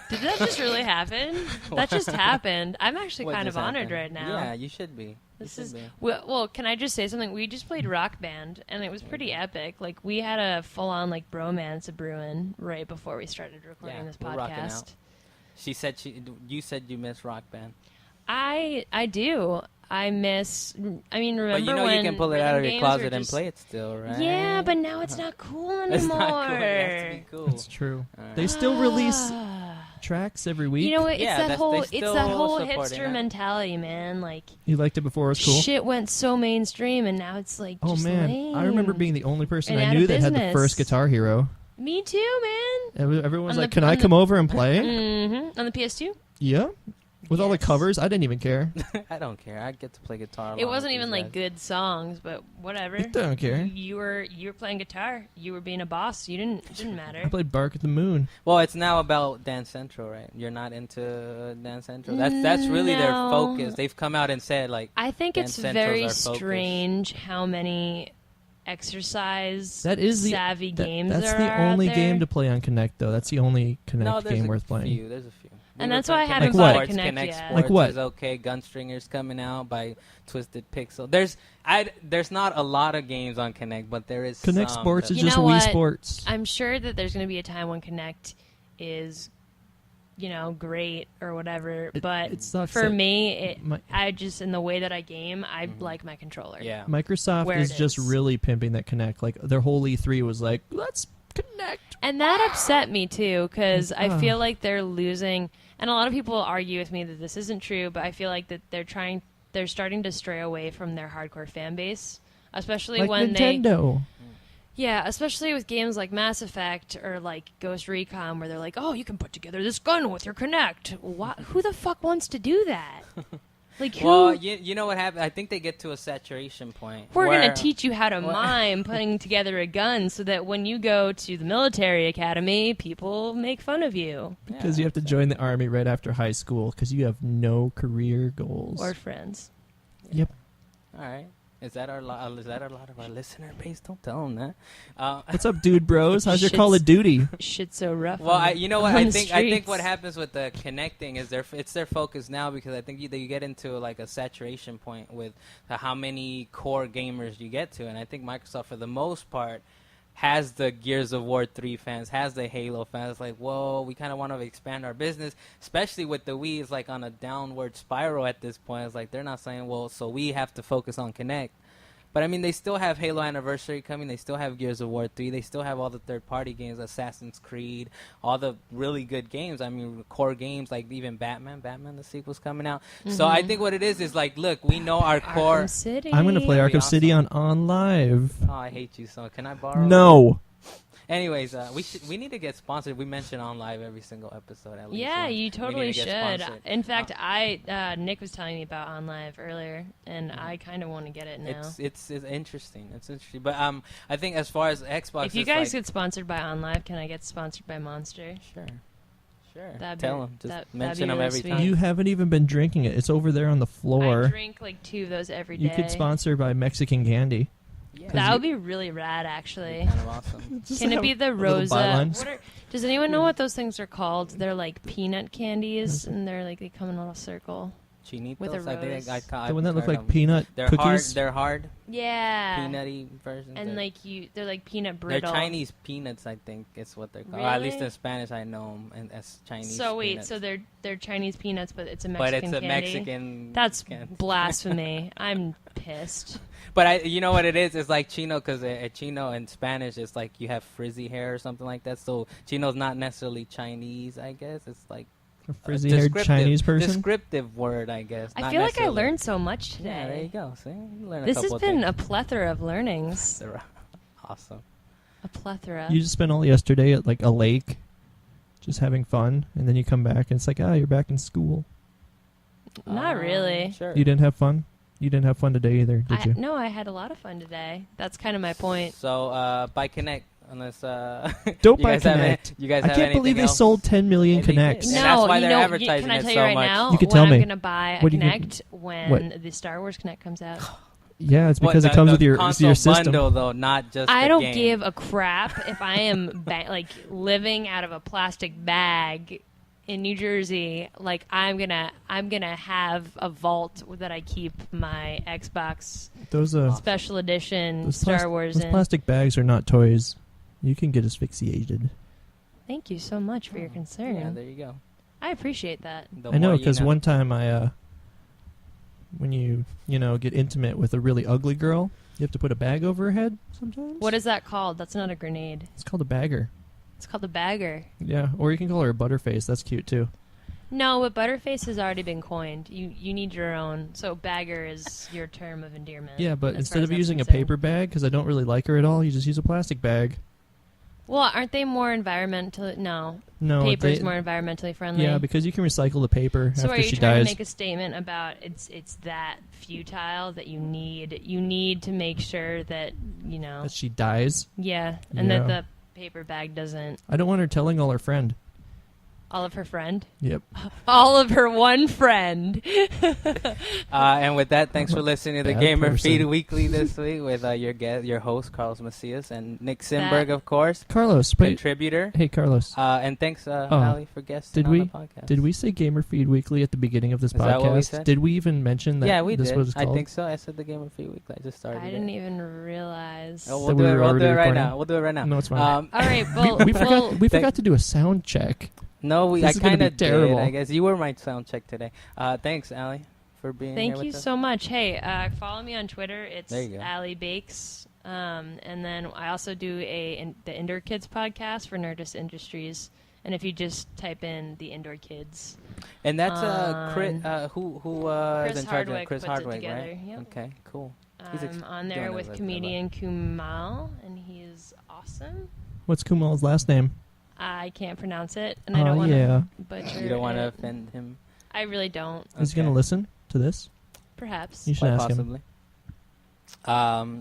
S2: Did that just really happen? That just happened. I'm actually
S3: What
S2: kind of
S3: just
S2: honored
S3: happened?
S2: right now.
S3: Yeah, you should be.
S2: This
S3: You
S2: is
S3: should be.
S2: well. Can I just say something? We just played Rock Band, and it was pretty epic. Like we had a full-on like bromance brewing right before we started recording
S3: Yeah,
S2: this
S3: we're rocking out.
S2: podcast.
S3: She said you said you miss Rock Band.
S2: I do. I miss. I mean, remember
S3: But you know
S2: when
S3: you can pull it
S2: rhythm
S3: out of your
S2: games were
S3: closet and
S2: just-
S3: play it still, right?
S2: Yeah, but now it's not cool anymore.
S3: It's not cool. It has to be cool.
S1: That's true.
S3: Alright.
S1: They still release
S2: Ah.
S1: tracks every week.
S2: You know what? It's
S3: Yeah,
S2: that
S3: they
S2: it's
S3: still
S2: that whole
S3: supporting
S2: hipster
S3: it.
S2: mentality, man. Like
S1: You liked it before it was cool.
S2: shit went so mainstream, and now it's like
S1: Oh
S2: just
S1: man,
S2: lame.
S1: I remember being the only person
S2: And
S1: I
S2: out
S1: knew
S2: of
S1: that had the
S2: business.
S1: first Guitar Hero.
S2: Me too, man.
S1: Everyone's
S2: On
S1: like,
S2: the-
S1: "Can I
S2: on
S1: come
S2: the-
S1: over and play?"
S2: On the PS2.
S1: Yeah, with all the
S2: Yes.
S1: covers, I didn't even care.
S3: I don't care. I get to play guitar.
S2: It
S3: along
S2: wasn't
S3: with
S2: even
S3: these
S2: like
S3: guys.
S2: good songs, but whatever.
S1: I don't care.
S2: You were playing guitar. You were being a boss. You didn't matter.
S1: I played Bark at the Moon.
S3: Well, it's now about Dance Central, right? You're not into Dance Central. That's really their
S2: No.
S3: focus. They've come out and said like,
S2: I think
S3: Dance
S2: it's
S3: Central's
S2: very
S3: our focus.
S2: strange how many exercise
S1: That is the
S2: savvy games
S1: That's
S2: there
S1: the
S2: are
S1: only
S2: out there.
S1: game to play on Kinect, though. That's the only Kinect
S3: no, there's
S1: game
S3: a
S1: worth playing.
S3: few. There's a few.
S2: And
S3: We
S2: that's
S3: were
S2: why I
S3: playing
S2: haven't
S3: Kinect
S1: bought a
S3: Sports.
S2: Kinect
S3: Kinect
S2: yet.
S3: Sports
S1: Like what?
S3: is okay. Gunstringer's coming out by Twisted Pixel. There's not a lot of games on Kinect, but there is
S1: Kinect
S3: some
S1: Sports
S3: that-
S1: is
S2: You
S1: just
S2: know
S1: Wii
S2: what?
S1: Sports.
S2: I'm sure that there's going to be a time when Kinect is, great or whatever. But
S1: it sucks
S2: for
S1: that
S2: me,
S1: Mi-
S2: I just in the way that I game, I
S3: Mhm.
S2: like my controller.
S3: Yeah.
S1: Microsoft
S2: Where
S1: is
S2: it
S1: just
S2: is.
S1: really pimping that Kinect. Like their whole E3 was like, let's connect.
S2: And that upset me too, because I
S1: Ugh.
S2: feel like they're losing. And a lot of people argue with me that this isn't true, but I feel like that they're starting to stray away from their hardcore fan base, especially
S1: Like
S2: when
S1: Nintendo.
S2: especially with games like Mass Effect or like Ghost Recon, where they're like, oh, you can put together this gun with your Kinect. Who the fuck wants to do that? Like, who?
S3: Well, you know what happened? I think they get to a saturation point.
S2: We're
S3: where-
S2: going to teach you how to
S3: What?
S2: mime putting together a gun so that when you go to the military academy, people make fun of you.
S1: Because
S3: Yeah,
S1: you have to join the army right after high school because you have no career goals.
S2: Or friends.
S1: Yep.
S3: All right. Is that a lot of our listener base? Don't tell them that.
S1: What's up, dude bros? How's your
S2: Shit's-
S1: Call of Duty?
S2: Shit's so rough.
S3: Well, you know what?
S2: on
S3: I
S2: the
S3: think
S2: streets.
S3: what happens with the connecting is it's their focus now, because I think you get into like a saturation point with how many core gamers you get to, and I think Microsoft for the most part has the Gears of War 3 fans, has the Halo fans. Like, whoa, we kind of want to expand our business, especially with the Wii is like on a downward spiral at this point. It's like they're not saying, well, so we have to focus on Kinect. But I mean, they still have Halo Anniversary coming. They still have Gears of War 3. They still have all the third-party games, Assassin's Creed, all the really good games. I mean, core games like even Batman, the sequel's coming out. So I think what it is like, look, we know our core.
S2: Arkham City.
S1: I'm going to play
S3: That'd be
S1: Arkham City
S3: awesome.
S1: on Live.
S3: Oh, I hate you so. Can I borrow?
S1: No.
S3: Anyways, we need to get sponsored. We mention on live every single episode at least.
S2: Yeah,
S3: once.
S2: you
S3: We
S2: totally
S3: need to get
S2: should.
S3: sponsored.
S2: In fact, Nick was telling me about OnLive earlier, and I kind of want to get it now.
S3: It's interesting. It's interesting. But I think as far as Xbox,
S2: If you
S3: it's
S2: guys
S3: like,
S2: get sponsored by OnLive, can I get sponsored by Monster?
S3: sure.
S2: That'd
S3: Tell
S2: be-
S3: them. Just
S2: that'd
S3: mention
S2: be
S3: them
S2: really
S3: every
S2: sweet.
S3: time.
S1: You haven't even been drinking it. It's over there on the
S2: I
S1: floor.
S2: drink like 2 of those every day.
S1: You could sponsor by Mexican candy.
S3: Yeah.
S2: That would be really rad, actually.
S3: kind of awesome.
S1: Just
S2: Can it
S1: have
S2: be the
S1: little
S2: Rosa?
S1: bylines.
S2: Does anyone know what those things are called? They're like peanut candies, and they're like they come in a little circle.
S3: Chinitos.
S2: With a
S3: I think
S2: rose.
S1: The one that look
S3: heard
S1: like
S3: them.
S1: peanut
S3: They're
S1: cookies.
S3: They're hard.
S2: Yeah.
S3: Peanutty versions.
S2: And they're like peanut
S3: they're
S2: brittle.
S3: Chinese peanuts, I think, is what they're called. Or at least
S2: Really?
S3: in Spanish, I know them and as Chinese.
S2: So wait,
S3: peanuts.
S2: so they're Chinese peanuts, but it's a
S3: but
S2: Mexican
S3: it's a
S2: candy.
S3: Mexican.
S2: That's
S3: candy.
S2: blasphemy. I'm pissed.
S3: But you know what it is? It's like chino because chino in Spanish is like you have frizzy hair or something like that. So chino's not necessarily Chinese, I guess. It's like
S1: A frizzy-haired Chinese person.
S3: Descriptive word, I guess.
S2: I
S3: not
S2: feel like I
S3: necessarily-
S2: learned so much today.
S3: Yeah, there you go. See, you learn
S2: This
S3: a
S2: has
S3: couple
S2: been
S3: things.
S2: a plethora of learnings.
S3: Awesome.
S2: A plethora.
S1: You just spent all yesterday at like a lake, just having fun, and then you come back and it's like, you're back in school.
S2: Not really.
S3: Sure.
S1: You didn't have fun. You didn't have fun today either, did you?
S2: No, I had a lot of fun today. That's kind of my point.
S3: So, buy Connect. Unless
S1: Don't
S3: you
S1: buy
S3: guys have
S1: Connect.
S3: You guys
S1: I
S3: have
S1: can't believe
S3: anything
S1: they
S3: else?
S1: sold 10 million
S3: And they did.
S1: Connects.
S3: And
S2: No,
S3: that's why
S2: you
S3: they're
S2: know,
S3: advertising
S2: can I
S3: it
S2: tell you
S3: so
S2: right
S3: much.
S2: now?
S1: You can
S2: when
S1: tell
S2: I'm
S1: me.
S2: going to buy a
S1: What do you
S2: Connect when
S1: What?
S2: the Star Wars Connect comes out.
S1: Yeah, it's
S3: What,
S1: because it
S3: the-
S1: comes
S3: the
S1: with your
S3: console
S1: system.
S3: bundle, though, not just
S2: I
S3: the
S2: don't
S3: game.
S2: give a crap if I am like living out of a plastic bag in New Jersey. Like I'm gonna have a vault that I keep my Xbox
S1: Those
S2: special edition
S1: those
S2: Star Wars
S1: those
S2: in.
S1: plastic bags are not toys. You can get asphyxiated.
S2: Thank you so much for your concern.
S3: Yeah, there you go.
S2: I appreciate that.
S3: The
S1: I know
S3: more you
S1: because one time when you get intimate with a really ugly girl, you have to put a bag over her head sometimes.
S2: What is that called? That's not a grenade.
S1: It's called a bagger.
S2: It's called a bagger.
S1: Yeah, or you can call her a butterface. That's cute too.
S2: No, but Butterface has already been coined. You need your own. So bagger is your term of endearment.
S1: Yeah, but
S2: as far
S1: instead
S2: as
S1: of
S2: I'm
S1: using a
S2: concerned.
S1: paper bag, because I don't really like her at all, you just use a plastic bag.
S2: Well, aren't they more environmental? No,
S1: No,
S2: paper's
S1: they-
S2: more environmentally friendly.
S1: Yeah, because you can recycle the paper
S2: So are
S1: after
S2: you
S1: she
S2: trying
S1: dies.
S2: to make a statement about it's that futile that you need to make sure that
S1: That she dies.
S2: yeah, and
S1: Yeah.
S2: that the paper bag doesn't
S1: I don't want her telling all her friend.
S2: all of her friend,
S1: Yep.
S2: all of her one friend.
S3: And with that, thanks for listening to the
S1: Bad
S3: Gamer
S1: person.
S3: Feed Weekly this week with your host Carlos Macias and Nick Simberg, of course,
S1: Carlos, wait.
S3: contributor.
S1: Hey, Carlos.
S3: And thanks, Ali, for guesting
S1: Did
S3: on
S1: we
S3: the podcast.
S1: did we say Gamer Feed Weekly at the beginning of this
S3: Is that
S1: podcast?
S3: what we said?
S1: Did we even mention that?
S3: Yeah, we
S1: this
S3: did.
S1: was
S3: I
S1: called?
S3: think so. I said the Gamer Feed Weekly. I just started.
S2: I didn't even realize.
S3: Oh,
S1: That
S3: we'll
S1: we
S3: do it.
S1: were
S3: We'll do
S1: already
S3: it right
S1: recording?
S3: now. We'll do it right now.
S1: No, it's fine.
S2: All right, well,
S1: we forgot. We
S3: Thank-
S1: forgot to do a sound check.
S3: No, I
S1: This is gonna
S3: kind
S1: be
S3: of did.
S1: terrible.
S3: I guess you were my sound check today. Thanks, Ali, for being here
S2: Thank
S3: with
S2: you
S3: us.
S2: so much. Hey, follow me on Twitter. It's
S3: There you go.
S2: Allie Bakes. And then I also do the Indoor Kids podcast for Nerdist Industries. And if you just type in the Indoor Kids,
S3: And that's
S2: on-
S3: who
S2: Chris
S3: is in charge of
S2: Hardwick
S3: Chris
S2: puts it
S3: Hardwick,
S2: together,
S3: right?
S2: yep.
S3: Okay, cool. He's
S2: I'm on there
S3: doing it
S2: with
S3: with
S2: comedian Kumal, and he's awesome.
S1: What's Kumal's last name?
S2: I can't pronounce it, and I don't
S1: Oh,
S2: want to
S1: yeah.
S2: butcher
S3: You don't want to
S2: it.
S3: offend him.
S2: I really don't.
S1: Is he going to
S3: Okay.
S1: listen to this?
S2: Perhaps.
S1: You should
S3: Quite
S1: ask him.
S3: possibly.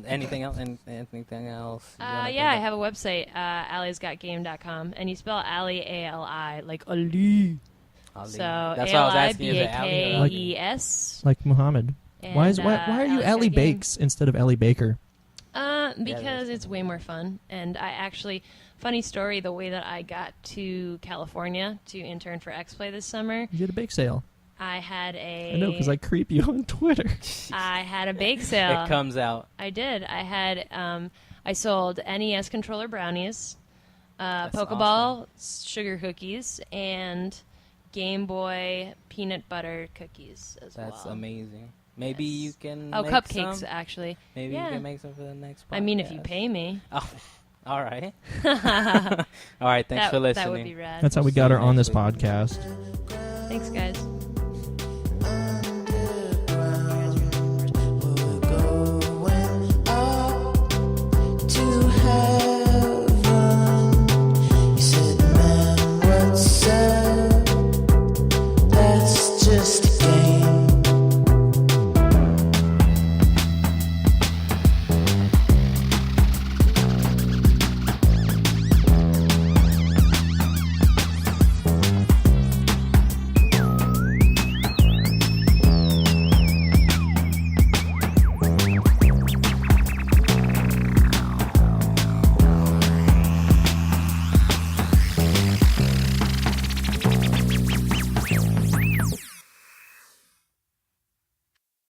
S3: Anything else? Anything else? you wanna
S2: Yeah, I
S3: bring up?
S2: have a website, alliesgotgame.com, and you spell Ali, A-L-I, like Ali.
S3: Ali.
S2: So
S3: That's why I was asking. Is it Ali or Ali?
S2: A-L-I-B-A-K-E-S.
S1: Like Muhammad. Why are you
S2: Allies
S1: Allie
S2: Got Game.
S1: Bakes instead of Ellie Baker?
S2: Because it's way more fun. And I actually, funny story, the way that I got to California to intern for X-Play this summer,
S1: You did a bake sale.
S2: I had
S1: I know because I creep you on Twitter.
S2: I had a bake sale.
S3: It comes out.
S2: I did. I had I sold NES controller brownies,
S3: That's
S2: Pokeball sugar cookies, and Game Boy peanut butter cookies as well.
S3: That's amazing. Maybe
S2: Yes.
S3: you can.
S2: Oh,
S3: make
S2: cupcakes
S3: some?
S2: actually.
S3: Maybe
S2: Yeah.
S3: you can make some for the next podcast.
S2: I mean, if you pay me.
S3: Oh, all right. All right. Thanks for listening.
S2: That would be rad.
S1: That's how we
S3: See
S1: got
S3: you
S1: her on
S3: next
S1: this
S3: week.
S1: podcast.
S2: Thanks, guys.